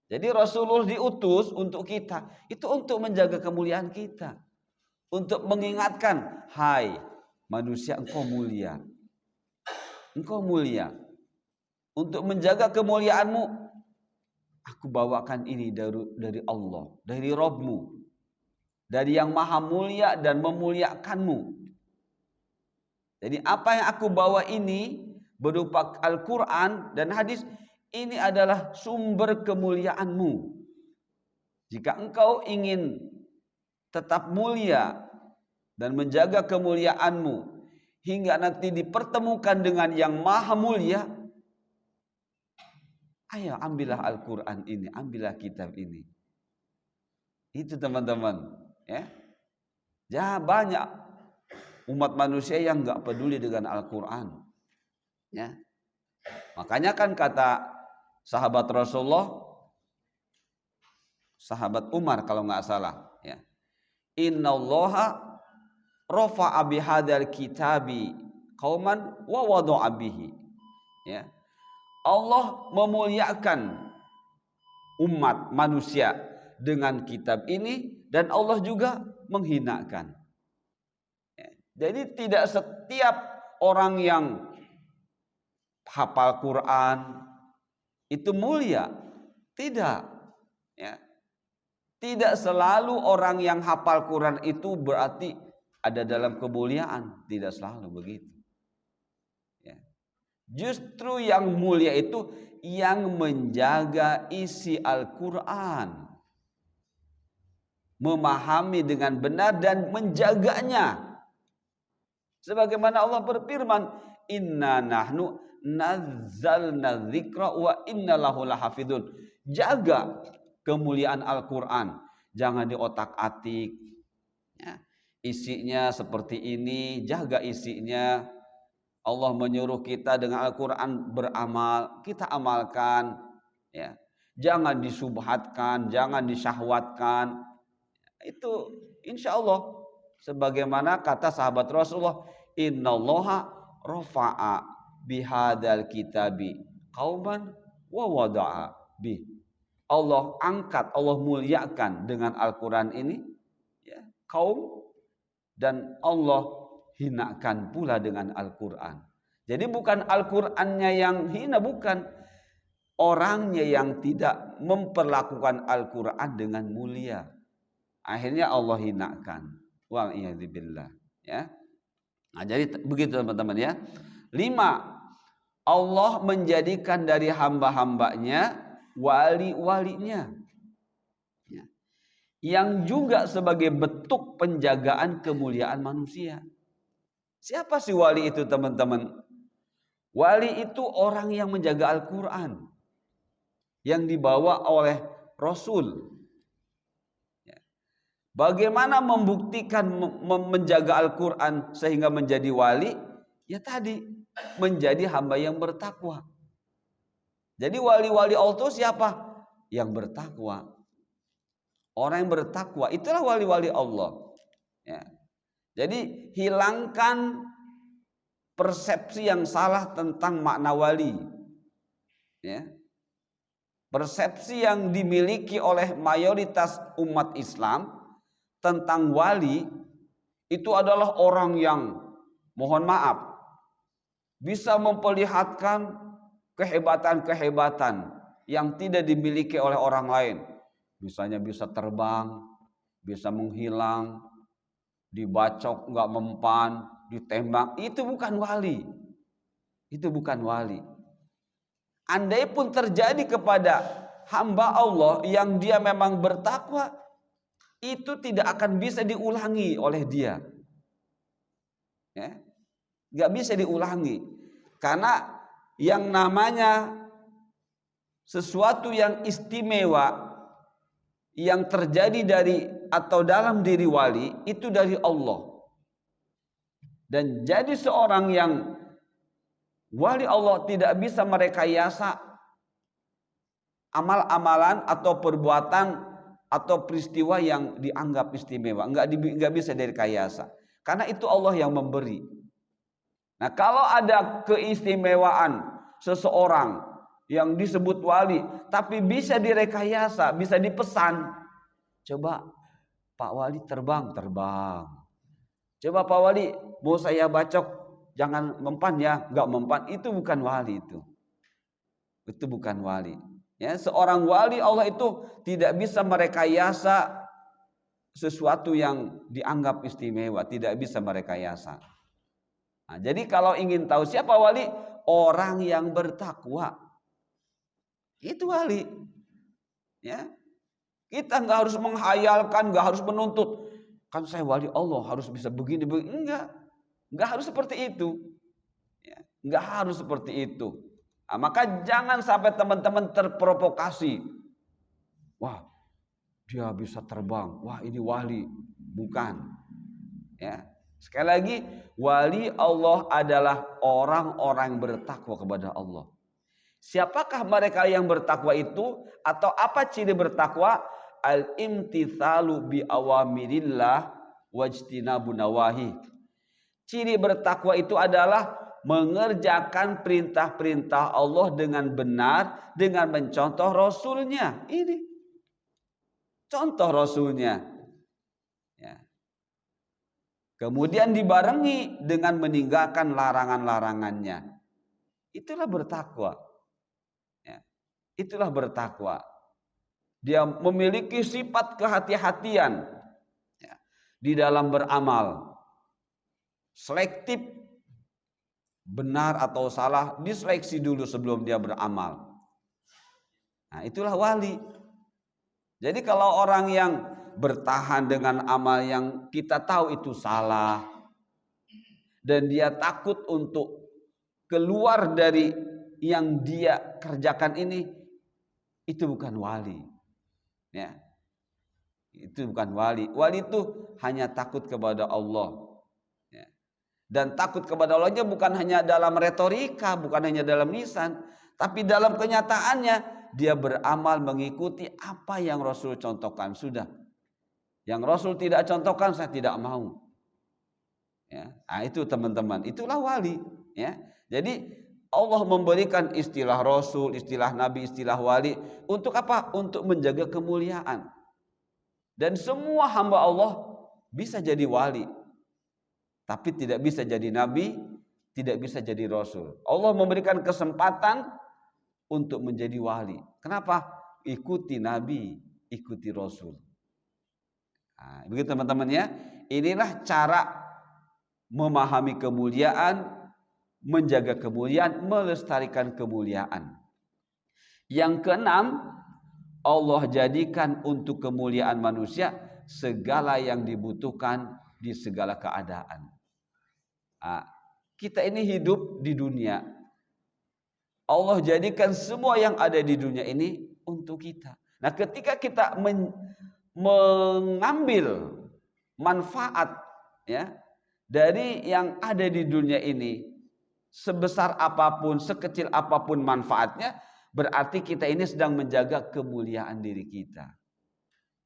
A: Jadi Rasulullah diutus untuk kita, itu untuk menjaga kemuliaan kita. Untuk mengingatkan, hai manusia, engkau mulia. Engkau mulia. Untuk menjaga kemuliaanmu, aku bawakan ini dari Allah, dari Rabbmu, dari yang maha mulia dan memuliakanmu. Jadi apa yang aku bawa ini berupa Al-Quran dan hadis, ini adalah sumber kemuliaanmu. Jika engkau ingin tetap mulia dan menjaga kemuliaanmu hingga nanti dipertemukan dengan yang maha mulia, ayo ambillah Al-Quran ini, ambillah kitab ini. Itu teman-teman, ya. Ya banyak umat manusia yang nggak peduli dengan Al-Quran, ya. Makanya kan kata sahabat Rasulullah, sahabat Umar kalau nggak salah, ya. Innallaha rafa'a bihadzal kitabi qauman wa wada'a bihi. Ya. Allah memuliakan umat manusia dengan kitab ini dan Allah juga menghinakan. Ya. Jadi tidak setiap orang yang hafal Quran itu mulia. Tidak. Ya. Tidak selalu orang yang hafal Quran itu berarti ada dalam kemuliaan, tidak selalu begitu. Ya. Justru yang mulia itu yang menjaga isi Al-Quran, memahami dengan benar dan menjaganya. Sebagaimana Allah berfirman, Inna nahnu nazzalna dzikra wa inna lahu lahafidun. Jaga kemuliaan Al-Quran, jangan diotak-atik. Ya. Isinya seperti ini, jaga isinya. Allah menyuruh kita dengan Al-Quran beramal, kita amalkan. Ya. Jangan disubhatkan, jangan disyahwatkan. Itu insya Allah sebagaimana kata sahabat Rasulullah, innallaha rafa'a bihadzal kitabi qauman wa wada'a bih. Allah angkat, Allah muliakan dengan Al-Quran ini ya, kaum, dan Allah hinakan pula dengan Al-Quran. Jadi bukan Al-Qurannya yang hina, bukan. Orangnya yang tidak memperlakukan Al-Quran dengan mulia. Akhirnya Allah hinakan. Wa'iyadzubillah. Ya. Nah, jadi begitu teman-teman ya. 5. Allah menjadikan dari hamba-hambanya wali-walinya. Yang juga sebagai bentuk penjagaan kemuliaan manusia. Siapa sih wali itu teman-teman? Wali itu orang yang menjaga Al-Quran yang dibawa oleh Rasul. Bagaimana membuktikan menjaga Al-Quran sehingga menjadi wali? Ya tadi, menjadi hamba yang bertakwa. Jadi wali-wali Allah itu siapa? Yang bertakwa. Orang yang bertakwa, itulah wali-wali Allah. Ya. Jadi hilangkan persepsi yang salah tentang makna wali. Ya. Persepsi yang dimiliki oleh mayoritas umat Islam tentang wali itu adalah orang yang, mohon maaf, bisa memperlihatkan kehebatan-kehebatan yang tidak dimiliki oleh orang lain. Misalnya bisa terbang, bisa menghilang, dibacok nggak mempan, ditembak. Itu bukan wali. Itu bukan wali. Andai pun terjadi kepada hamba Allah yang dia memang bertakwa, itu tidak akan bisa diulangi oleh dia. Ya, nggak bisa diulangi. Karena yang namanya sesuatu yang istimewa yang terjadi dari atau dalam diri wali itu dari Allah. Dan jadi seorang yang wali Allah tidak bisa merekayasa amal-amalan atau perbuatan atau peristiwa yang dianggap istimewa. Enggak bisa direkayasa. Karena itu Allah yang memberi. Nah, kalau ada keistimewaan seseorang yang disebut wali, tapi bisa direkayasa, bisa dipesan. Coba Pak Wali terbang. Coba Pak Wali mau saya bacok, jangan mempan ya, enggak mempan. Itu bukan wali itu. Itu bukan wali. Ya, seorang wali Allah itu tidak bisa merekayasa sesuatu yang dianggap istimewa, tidak bisa merekayasa. Nah, jadi kalau ingin tahu siapa wali, orang yang bertakwa. Itu wali. Ya. Kita nggak harus menghayalkan, nggak harus menuntut. Kan saya wali Allah harus bisa begini. Enggak harus seperti itu. Ya, enggak harus seperti itu. Nah, maka jangan sampai teman-teman terprovokasi. Wah, dia bisa terbang. Wah, ini wali. Bukan. Ya. Sekali lagi, wali Allah adalah orang-orang yang bertakwa kepada Allah. Siapakah mereka yang bertakwa itu? Atau apa ciri bertakwa? Al-imtithalu bi awamirillah wajtinabu nawahi. Ciri bertakwa itu adalah mengerjakan perintah-perintah Allah dengan benar, dengan mencontoh Rasulnya. Ini contoh Rasulnya. Ya. Kemudian dibarengi dengan meninggalkan larangan-larangannya. Itulah bertakwa. Ya. Itulah bertakwa. Dia memiliki sifat kehati-hatian ya, di dalam beramal. Selektif, benar atau salah, diseleksi dulu sebelum dia beramal. Nah, itulah wali. Jadi kalau orang yang bertahan dengan amal yang kita tahu itu salah, dan dia takut untuk keluar dari yang dia kerjakan ini, itu bukan wali. Ya, itu bukan wali. Wali itu hanya takut kepada Allah. Ya. Dan takut kepada Allahnya bukan hanya dalam retorika, bukan hanya dalam lisan, tapi dalam kenyataannya dia beramal mengikuti apa yang Rasul contohkan. Sudah. Yang Rasul tidak contohkan saya tidak mau. Ya. Nah, itu teman-teman, itulah wali. Ya. Jadi Allah memberikan istilah Rasul, istilah Nabi, istilah wali untuk apa? Untuk menjaga kemuliaan. Dan semua hamba Allah bisa jadi wali, tapi tidak bisa jadi Nabi, tidak bisa jadi Rasul. Allah memberikan kesempatan untuk menjadi wali. Kenapa? Ikuti Nabi, ikuti Rasul. Nah, begitu teman-teman ya. Inilah cara memahami kemuliaan, menjaga kemuliaan, melestarikan kemuliaan. Yang keenam, Allah jadikan untuk kemuliaan manusia segala yang dibutuhkan di segala keadaan. Nah, kita ini hidup di dunia. Allah jadikan semua yang ada di dunia ini untuk kita. Nah, ketika kita mengambil manfaat ya dari yang ada di dunia ini, sebesar apapun, sekecil apapun manfaatnya, berarti kita ini sedang menjaga kemuliaan diri kita.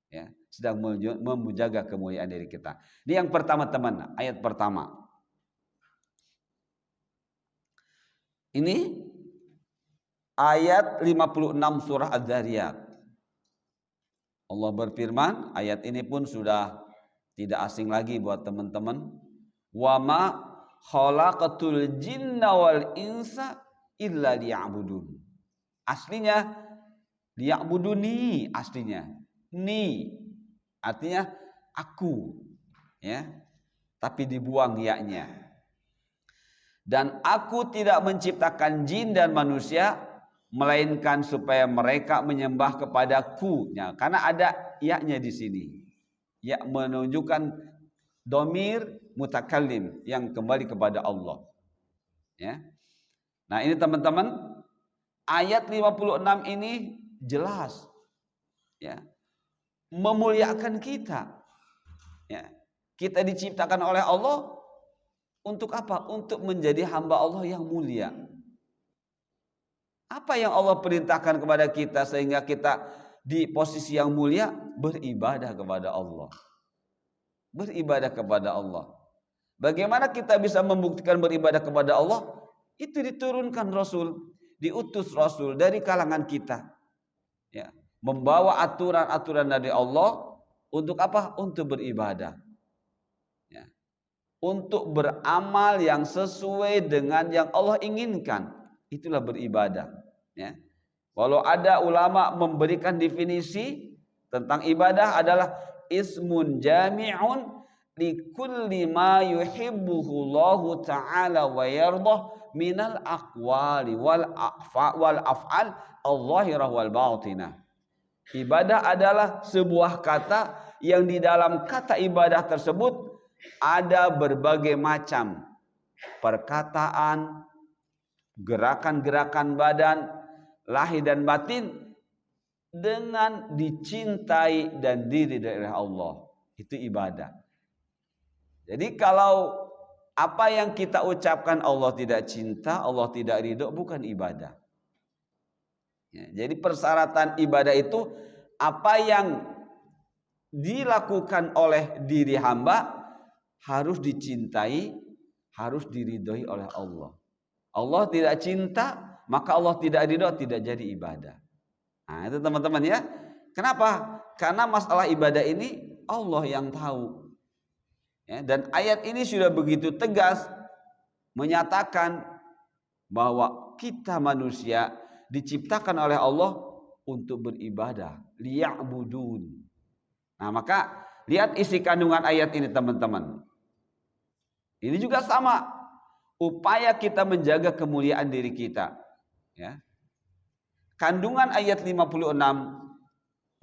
A: Ya, sedang menjaga kemuliaan diri kita. Ini yang pertama teman, ayat pertama. Ini ayat 56 surah Az-Zariyat. Allah berfirman, ayat ini pun sudah tidak asing lagi buat teman-teman. Wa ma khalaqatul jinna wal insa illa liya'budun. Aslinya liya'buduni, aslinya. Ni artinya aku, ya. Tapi dibuang ya-nya. Dan aku tidak menciptakan jin dan manusia melainkan supaya mereka menyembah kepadaku. Ya, karena ada ya-nya di sini. Ya menunjukkan domir mutakallim yang kembali kepada Allah. Ya. Nah, ini teman-teman, ayat 56 ini jelas ya, memuliakan kita. Ya. Kita diciptakan oleh Allah untuk apa? Untuk menjadi hamba Allah yang mulia. Apa yang Allah perintahkan kepada kita sehingga kita di posisi yang mulia? Beribadah kepada Allah. Beribadah kepada Allah. Bagaimana kita bisa membuktikan beribadah kepada Allah? Itu diturunkan Rasul, diutus Rasul dari kalangan kita. Ya, membawa aturan-aturan dari Allah untuk apa? Untuk beribadah. Ya. Untuk beramal yang sesuai dengan yang Allah inginkan. Itulah beribadah. Ya. Walau ada ulama memberikan definisi tentang ibadah adalah ismun jami'un likulli ma yuhibbuhu Allah ta'ala wa yardah minal aqwali wal af'al al-zahirah wal batinah. Ibadah adalah sebuah kata yang di dalam kata ibadah tersebut ada berbagai macam perkataan, gerakan-gerakan badan, lahir dan batin dengan dicintai dan diri dari Allah. Itu ibadah. Jadi kalau apa yang kita ucapkan Allah tidak cinta, Allah tidak ridho, bukan ibadah. Ya, jadi persyaratan ibadah itu apa yang dilakukan oleh diri hamba harus dicintai, harus diridhoi oleh Allah. Allah tidak cinta, maka Allah tidak ridho, tidak jadi ibadah. Nah, itu teman-teman ya. Kenapa? Karena masalah ibadah ini Allah yang tahu. Ya, dan ayat ini sudah begitu tegas menyatakan bahwa kita manusia diciptakan oleh Allah untuk beribadah, liya'budun. Nah, maka lihat isi kandungan ayat ini teman-teman. Ini juga sama, upaya kita menjaga kemuliaan diri kita. Ya. Kandungan ayat 56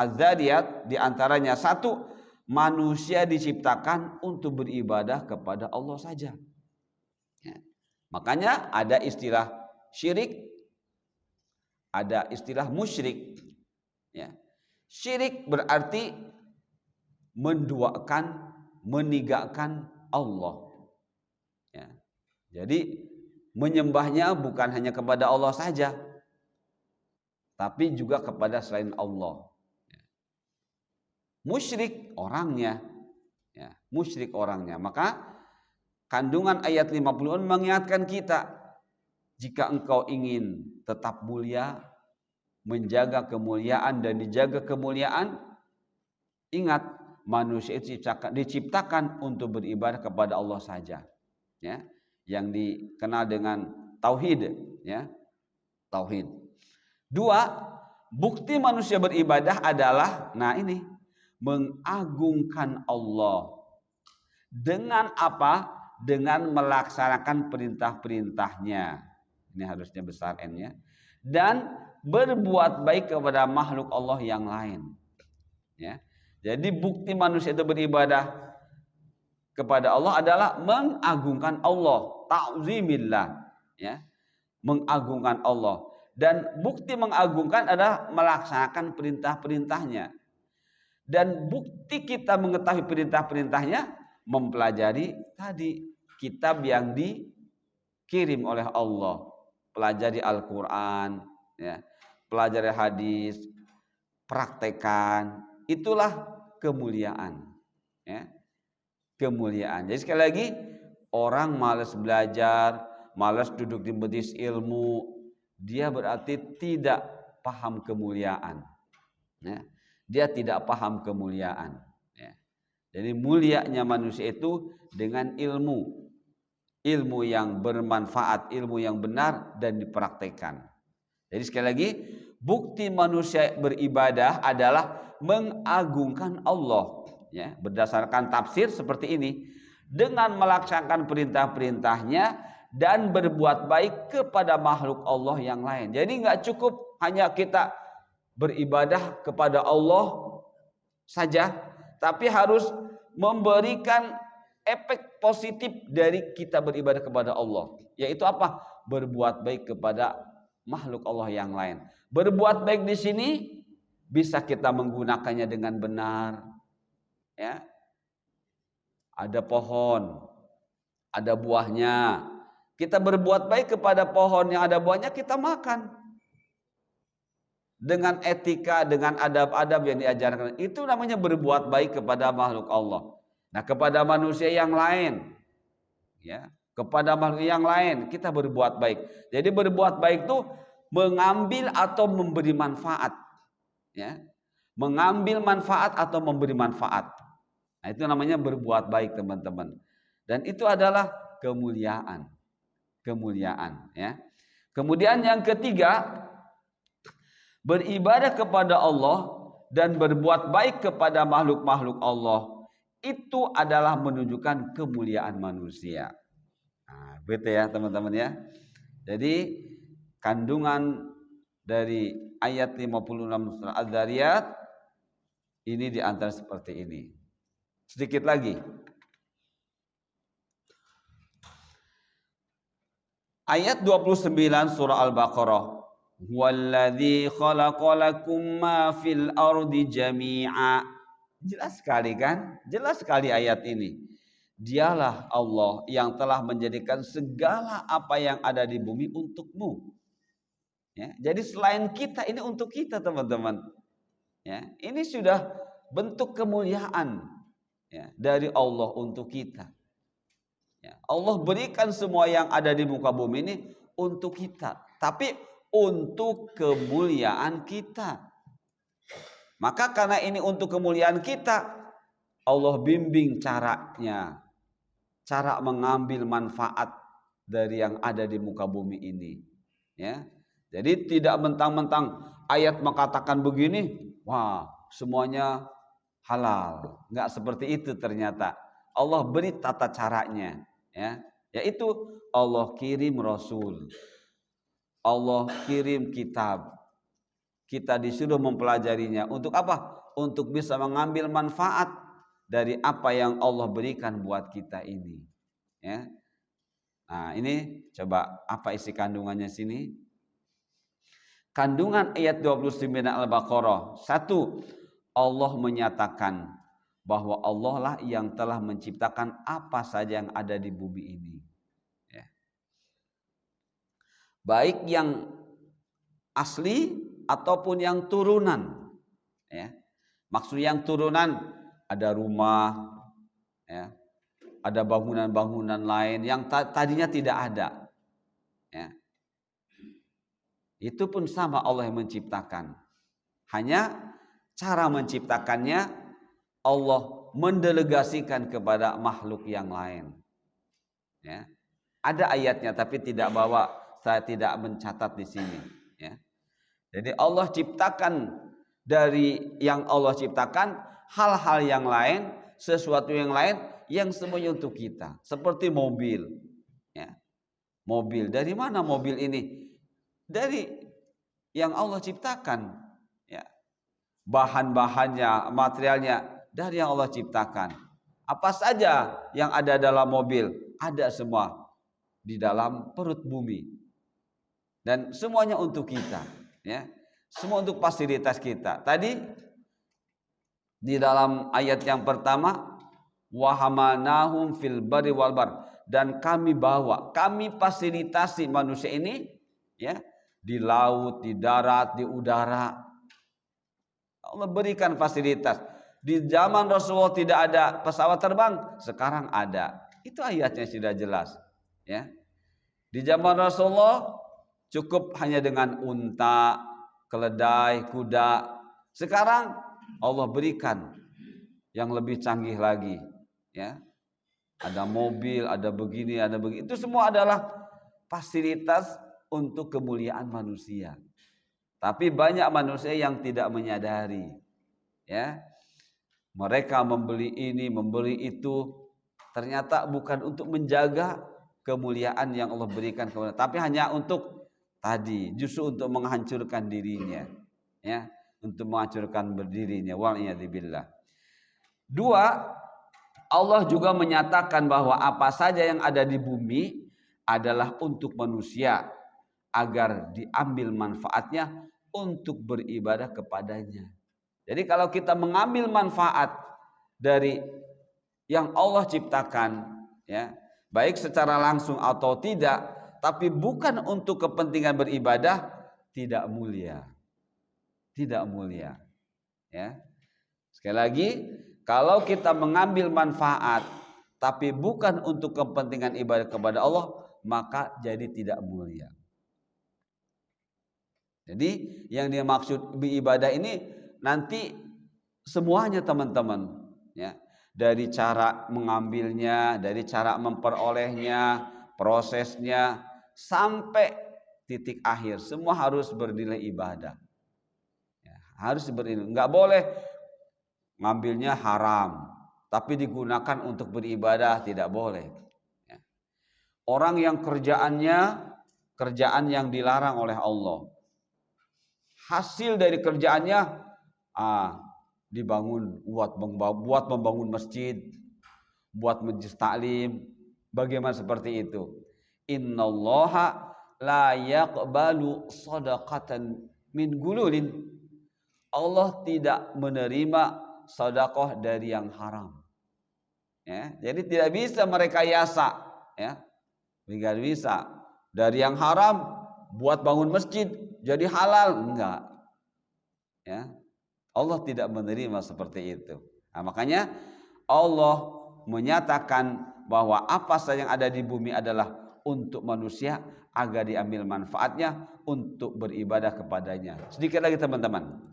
A: Az-Zariyat diantaranya satu, manusia diciptakan untuk beribadah kepada Allah saja. Ya. Makanya ada istilah syirik, ada istilah musyrik. Ya. Syirik berarti menduakan, meninggalkan Allah. Ya. Jadi menyembahnya bukan hanya kepada Allah saja, tapi juga kepada selain Allah. Ya. Musyrik orangnya, ya, musyrik orangnya. Maka kandungan ayat 50 mengingatkan kita, jika engkau ingin tetap mulia, menjaga kemuliaan dan dijaga kemuliaan, ingat manusia itu diciptakan untuk beribadah kepada Allah saja. Ya, yang dikenal dengan tauhid, ya, tauhid. Dua, bukti manusia beribadah adalah, nah ini, mengagungkan Allah. Dengan apa? Dengan melaksanakan perintah-perintahnya. Ini harusnya besar N-nya. Dan berbuat baik kepada makhluk Allah yang lain. Ya. Jadi bukti manusia itu beribadah kepada Allah adalah mengagungkan Allah, ta'zimillah, ya. Mengagungkan Allah. Dan bukti mengagungkan adalah melaksanakan perintah-perintahnya. Dan bukti kita mengetahui perintah-perintahnya, mempelajari tadi kitab yang dikirim oleh Allah, pelajari Al-Quran, ya, pelajari hadis, praktekan, itulah kemuliaan, ya, kemuliaan. Jadi sekali lagi, orang malas belajar, malas duduk di majelis ilmu, dia berarti tidak paham kemuliaan, ya. Dia tidak paham kemuliaan, ya. Jadi mulianya manusia itu dengan ilmu, ilmu yang bermanfaat, ilmu yang benar dan dipraktekkan. Jadi sekali lagi, bukti manusia beribadah adalah mengagungkan Allah, ya, berdasarkan tafsir seperti ini, dengan melaksanakan perintah-perintahnya dan berbuat baik kepada makhluk Allah yang lain. Jadi nggak cukup hanya kita beribadah kepada Allah saja, tapi harus memberikan efek positif dari kita beribadah kepada Allah, yaitu apa? berbuat baik kepada makhluk Allah yang lain. Berbuat baik di sini bisa kita menggunakannya dengan benar. Ya. Ada pohon, ada buahnya. Kita berbuat baik kepada pohon yang ada buahnya, kita makan. Dengan etika, dengan adab-adab yang diajarkan. Itu namanya berbuat baik kepada makhluk Allah. Nah, kepada manusia yang lain, ya, kepada makhluk yang lain kita berbuat baik. Jadi berbuat baik itu mengambil atau memberi manfaat, ya. Mengambil manfaat atau memberi manfaat. Nah, itu namanya berbuat baik, teman-teman. Dan itu adalah kemuliaan. Kemuliaan, ya. Kemudian yang ketiga, beribadah kepada Allah dan berbuat baik kepada makhluk-makhluk Allah itu adalah menunjukkan kemuliaan manusia. Nah, betul ya, teman-teman ya. Jadi kandungan dari ayat 56 surah Az-Zariyat ini diantara seperti ini. Sedikit lagi. Ayat 29 surah Al-Baqarah. Huwallazi khalaqalakum ma fil ardi jami'a. Jelas sekali kan? Jelas sekali ayat ini. Dialah Allah yang telah menjadikan segala apa yang ada di bumi untukmu. Ya, jadi selain kita ini untuk kita, teman-teman. Ya, ini sudah bentuk kemuliaan, ya, dari Allah untuk kita. Ya, Allah berikan semua yang ada di muka bumi ini untuk kita, tapi untuk kemuliaan kita. Maka karena ini untuk kemuliaan kita, Allah bimbing caranya, cara mengambil manfaat dari yang ada di muka bumi ini. Ya, jadi tidak mentang-mentang ayat mengatakan begini, wah semuanya halal. Enggak seperti itu ternyata. Allah beri tata caranya. Ya, yaitu Allah kirim Rasul, Allah kirim kitab, kita disuruh mempelajarinya. Untuk apa? Untuk bisa mengambil manfaat dari apa yang Allah berikan buat kita ini. Ya. Nah, ini coba apa isi kandungannya sini? Kandungan ayat 29 Al-Baqarah. 1. Allah menyatakan bahwa Allah lah yang telah menciptakan apa saja yang ada di bumi ini. Ya. Baik yang asli ataupun yang turunan. Ya. Maksud yang turunan ada rumah, ya, ada bangunan-bangunan lain yang tadinya tidak ada. Ya. Itu pun sama Allah yang menciptakan. Hanya cara menciptakannya Allah mendelegasikan kepada makhluk yang lain. Ya. Ada ayatnya tapi tidak bawa, saya tidak mencatat di sini. Ya. Jadi Allah ciptakan dari yang Allah ciptakan hal-hal yang lain, sesuatu yang lain yang semuanya untuk kita. Seperti mobil. Ya. Mobil, dari mana mobil ini? Dari yang Allah ciptakan. Ya. Bahan-bahannya, materialnya dari yang Allah ciptakan. Apa saja yang ada dalam mobil, ada semua di dalam perut bumi. Dan semuanya untuk kita, ya. Semua untuk fasilitas kita. Tadi di dalam ayat yang pertama, wa hamalnahum fil barri wal bar, dan kami bawa, kami fasilitasi manusia ini, ya, di laut, di darat, di udara. Allah berikan fasilitas. Di zaman Rasulullah tidak ada pesawat terbang, sekarang ada. Itu ayatnya sudah jelas. Ya. Di zaman Rasulullah cukup hanya dengan unta, keledai, kuda. Sekarang Allah berikan yang lebih canggih lagi. Ya. Ada mobil, ada begini, ada begini. Itu semua adalah fasilitas untuk kemuliaan manusia. Tapi banyak manusia yang tidak menyadari. Ya. Mereka membeli ini, membeli itu, ternyata bukan untuk menjaga kemuliaan yang Allah berikan kepada, tapi hanya untuk tadi, justru untuk menghancurkan dirinya, ya, untuk menghancurkan berdirinya. Wal'iyadzubillah. 2, Allah juga menyatakan bahwa apa saja yang ada di bumi adalah untuk manusia agar diambil manfaatnya untuk beribadah kepadanya. Jadi kalau kita mengambil manfaat dari yang Allah ciptakan, ya, baik secara langsung atau tidak, tapi bukan untuk kepentingan beribadah, tidak mulia. Tidak mulia. Ya. Sekali lagi, kalau kita mengambil manfaat tapi bukan untuk kepentingan ibadah kepada Allah, maka jadi tidak mulia. Jadi yang dimaksud beribadah ini nanti semuanya teman-teman, ya. Dari cara mengambilnya, dari cara memperolehnya, prosesnya sampai titik akhir, semua harus bernilai ibadah. Ya, harus bernilai. Enggak boleh ngambilnya haram, tapi digunakan untuk beribadah, tidak boleh. Ya. Orang yang kerjaan yang dilarang oleh Allah, hasil dari kerjaannya dibangun buat membangun masjid, buat majlis taklim, bagaimana seperti itu? Innallaha la yaqbalu shadaqatan min gululin. Allah tidak menerima sedekah dari yang haram. Ya, jadi tidak bisa merekayasa, ya. Tidak bisa dari yang haram buat bangun masjid jadi halal, enggak. Ya. Allah tidak menerima seperti itu. Nah, makanya Allah menyatakan bahwa apa saja yang ada di bumi adalah untuk manusia agar diambil manfaatnya untuk beribadah kepadanya. Sedikit lagi teman-teman.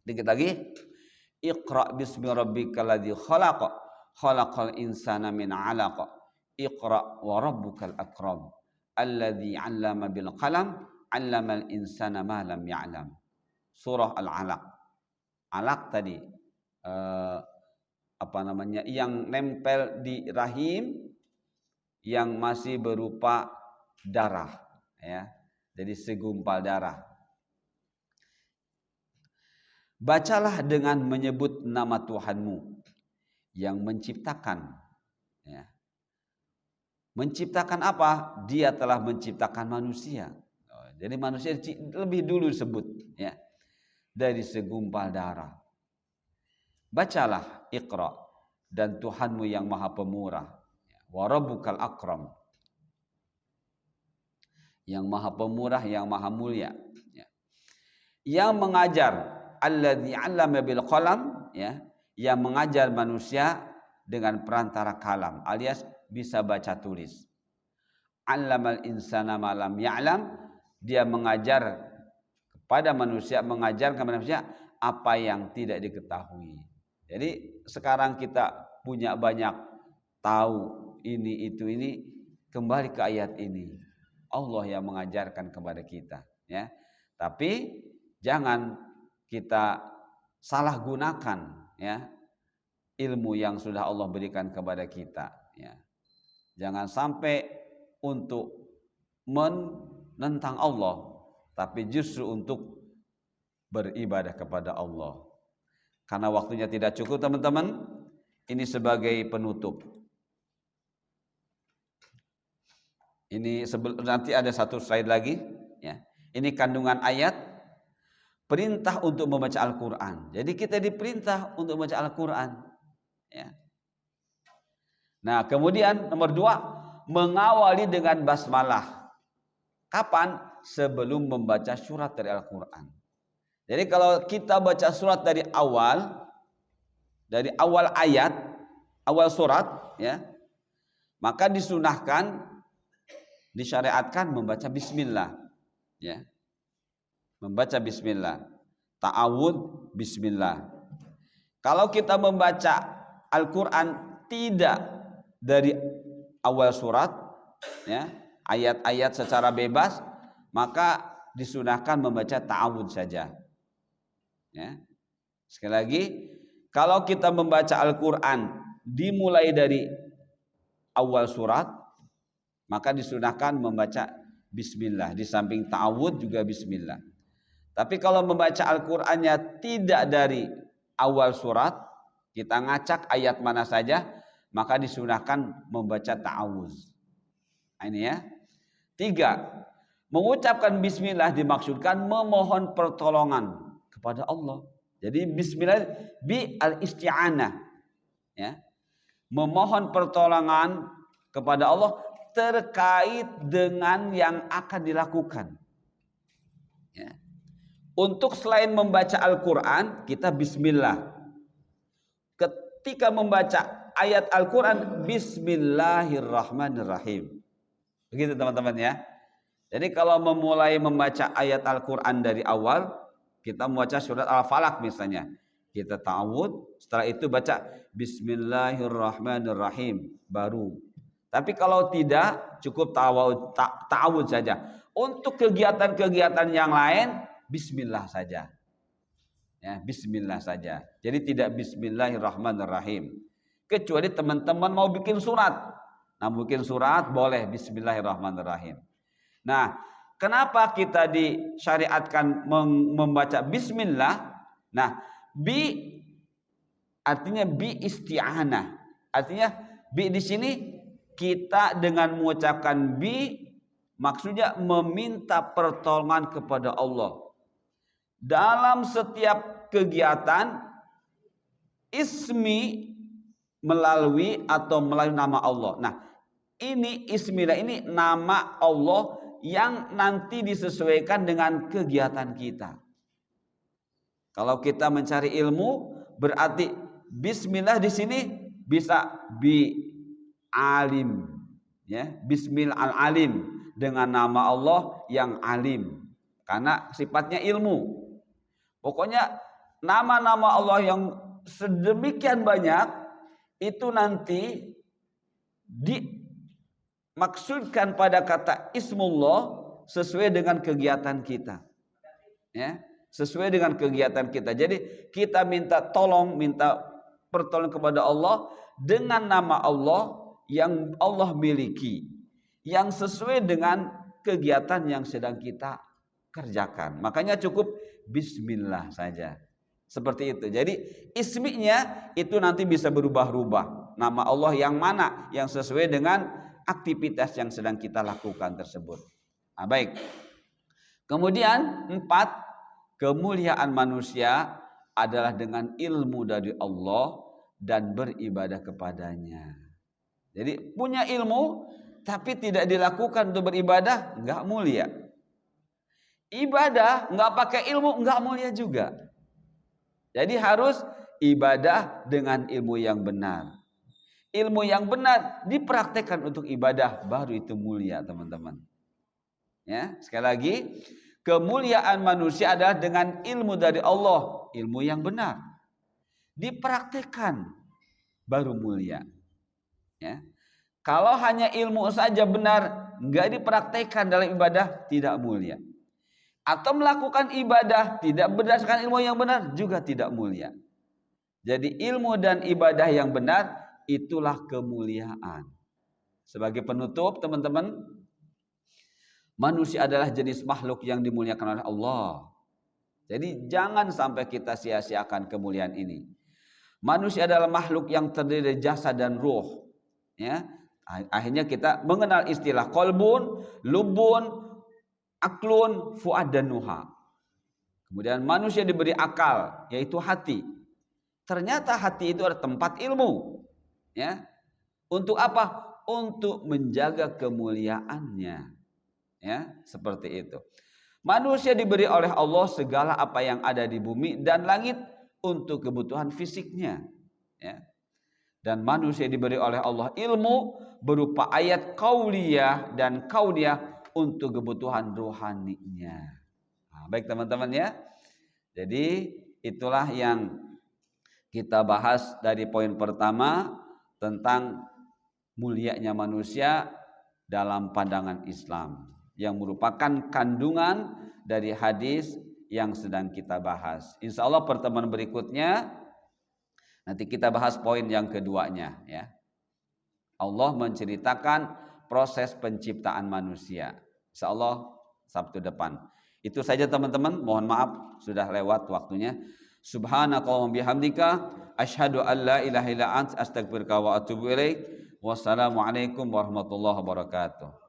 A: Sedikit lagi. Iqra bismi rabbikal ladzi khalaq. Khalaqal insana min 'alaq. Iqra wa rabbukal akram. Alladzi 'allama bil qalam. 'Allamal insana ma lam ya'lam. Surah Al-'Alaq. Alaq tadi yang nempel di rahim yang masih berupa darah, ya. Jadi segumpal darah. Bacalah dengan menyebut nama Tuhanmu yang menciptakan, ya. Menciptakan apa? Dia telah menciptakan manusia. Jadi manusia lebih dulu disebut, ya. Dari segumpal darah. Bacalah Iqra, dan Tuhanmu yang maha pemurah. Wa rabbukal akram, yang maha pemurah, yang maha mulia, ya. Yang mengajar, alladzi 'allama bil qalam, ya, yang mengajar manusia dengan perantara kalam alias bisa baca tulis. 'Allamal insana ma lam ya'lam, dia mengajar kepada manusia, mengajarkan kepada manusia apa yang tidak diketahui. Jadi sekarang kita punya banyak tahu ini itu ini, kembali ke ayat ini. Allah yang mengajarkan kepada kita, ya. Tapi jangan kita salah gunakan, ya, ilmu yang sudah Allah berikan kepada kita, ya. Jangan sampai untuk menentang Allah, tapi justru untuk beribadah kepada Allah. Karena waktunya tidak cukup teman-teman, ini sebagai penutup. Ini nanti ada satu slide lagi, ya. Ini kandungan ayat perintah untuk membaca Al-Qur'an. Jadi kita diperintah untuk membaca Al-Qur'an, ya. Nah, kemudian nomor 2, mengawali dengan basmalah. Kapan? Sebelum membaca surat dari Al-Qur'an. Jadi kalau kita baca surat dari awal ayat, awal surat, ya, maka disunahkan, disyariatkan membaca bismillah, ya. Membaca bismillah, ta'awud bismillah. Kalau kita membaca Al-Qur'an tidak dari awal surat, ya, ayat-ayat secara bebas, maka disunahkan membaca ta'awud saja, ya. Sekali lagi, kalau kita membaca Al-Qur'an dimulai dari awal surat, maka disunahkan membaca bismillah, di samping ta'awud juga bismillah. Tapi kalau membaca Al-Qur'annya tidak dari awal surat, kita ngacak ayat mana saja, maka disunahkan membaca ta'awuz. Nah, ini ya. 3. Mengucapkan bismillah dimaksudkan memohon pertolongan kepada Allah. Jadi bismillah bi al-isti'anah, ya. Memohon pertolongan kepada Allah terkait dengan yang akan dilakukan. Ya. Untuk selain membaca Al-Quran, kita bismillah. Ketika membaca ayat Al-Quran, bismillahirrahmanirrahim. Begitu teman-teman ya. Jadi kalau memulai membaca ayat Al-Quran dari awal, kita membaca surat Al-Falaq misalnya. Kita ta'awud, setelah itu baca bismillahirrahmanirrahim baru. Tapi kalau tidak, cukup ta'awud saja. Untuk kegiatan-kegiatan yang lain, bismillah saja. Ya, bismillah saja. Jadi tidak bismillahirrahmanirrahim. Kecuali teman-teman mau bikin surat. Nah, bikin surat boleh bismillahirrahmanirrahim. Nah, kenapa kita disyariatkan membaca bismillah? Nah, bi artinya bi isti'anah. Artinya bi di sini kita dengan mengucapkan bi maksudnya meminta pertolongan kepada Allah. Dalam setiap kegiatan ismi melalui nama Allah. Nah, ini ismillah ini nama Allah yang nanti disesuaikan dengan kegiatan kita. Kalau kita mencari ilmu, berarti bismillah di sini bisa bi alim, ya, bismillah al-alim, dengan nama Allah yang alim, karena sifatnya ilmu. Pokoknya nama-nama Allah yang sedemikian banyak itu nanti maksudkan pada kata ismullah sesuai dengan kegiatan kita, ya, sesuai dengan kegiatan kita. Jadi kita minta pertolongan kepada Allah dengan nama Allah yang Allah miliki, yang sesuai dengan kegiatan yang sedang kita kerjakan. Makanya cukup bismillah saja, seperti itu. Jadi isminya itu nanti bisa berubah-ubah, nama Allah yang mana yang sesuai dengan aktivitas yang sedang kita lakukan tersebut. Nah, baik. Kemudian 4, kemuliaan manusia adalah dengan ilmu dari Allah dan beribadah kepadanya. Jadi punya ilmu tapi tidak dilakukan untuk beribadah, enggak mulia. Ibadah enggak pakai ilmu, enggak mulia juga. Jadi harus ibadah dengan ilmu yang benar. Ilmu yang benar dipraktekkan untuk ibadah, baru itu mulia, teman-teman. Ya, sekali lagi, kemuliaan manusia adalah dengan ilmu dari Allah, ilmu yang benar. Dipraktekkan baru mulia. Ya. Kalau hanya ilmu saja benar, enggak dipraktekkan dalam ibadah, tidak mulia. Atau melakukan ibadah tidak berdasarkan ilmu yang benar, juga tidak mulia. Jadi ilmu dan ibadah yang benar, itulah kemuliaan. Sebagai penutup, teman-teman, manusia adalah jenis makhluk yang dimuliakan oleh Allah. Jadi jangan sampai kita sia-siakan kemuliaan ini. Manusia adalah makhluk yang terdiri dari jasad dan ruh. Ya, akhirnya kita mengenal istilah qalbun, lubun, aklun, fuad dan nuha. Kemudian manusia diberi akal, yaitu hati. Ternyata hati itu adalah tempat ilmu. Ya, untuk apa? Untuk menjaga kemuliaannya. Ya, seperti itu. Manusia diberi oleh Allah segala apa yang ada di bumi dan langit untuk kebutuhan fisiknya. Ya. Dan manusia diberi oleh Allah ilmu berupa ayat qauliyah dan kauniyah untuk kebutuhan rohaninya. Nah, baik teman-teman ya. Jadi itulah yang kita bahas dari poin pertama tentang mulianya manusia dalam pandangan Islam, yang merupakan kandungan dari hadis yang sedang kita bahas. Insya Allah pertemuan berikutnya nanti kita bahas poin yang keduanya, ya. Allah menceritakan proses penciptaan manusia. Insya Allah Sabtu depan. Itu saja teman-teman. Mohon maaf sudah lewat waktunya. Subhanakallahumma bihamdika asyhadu an la ilaha illa anta astaghfiruka wa atubu ilaik. Wassalamualaikum warahmatullahi wabarakatuh.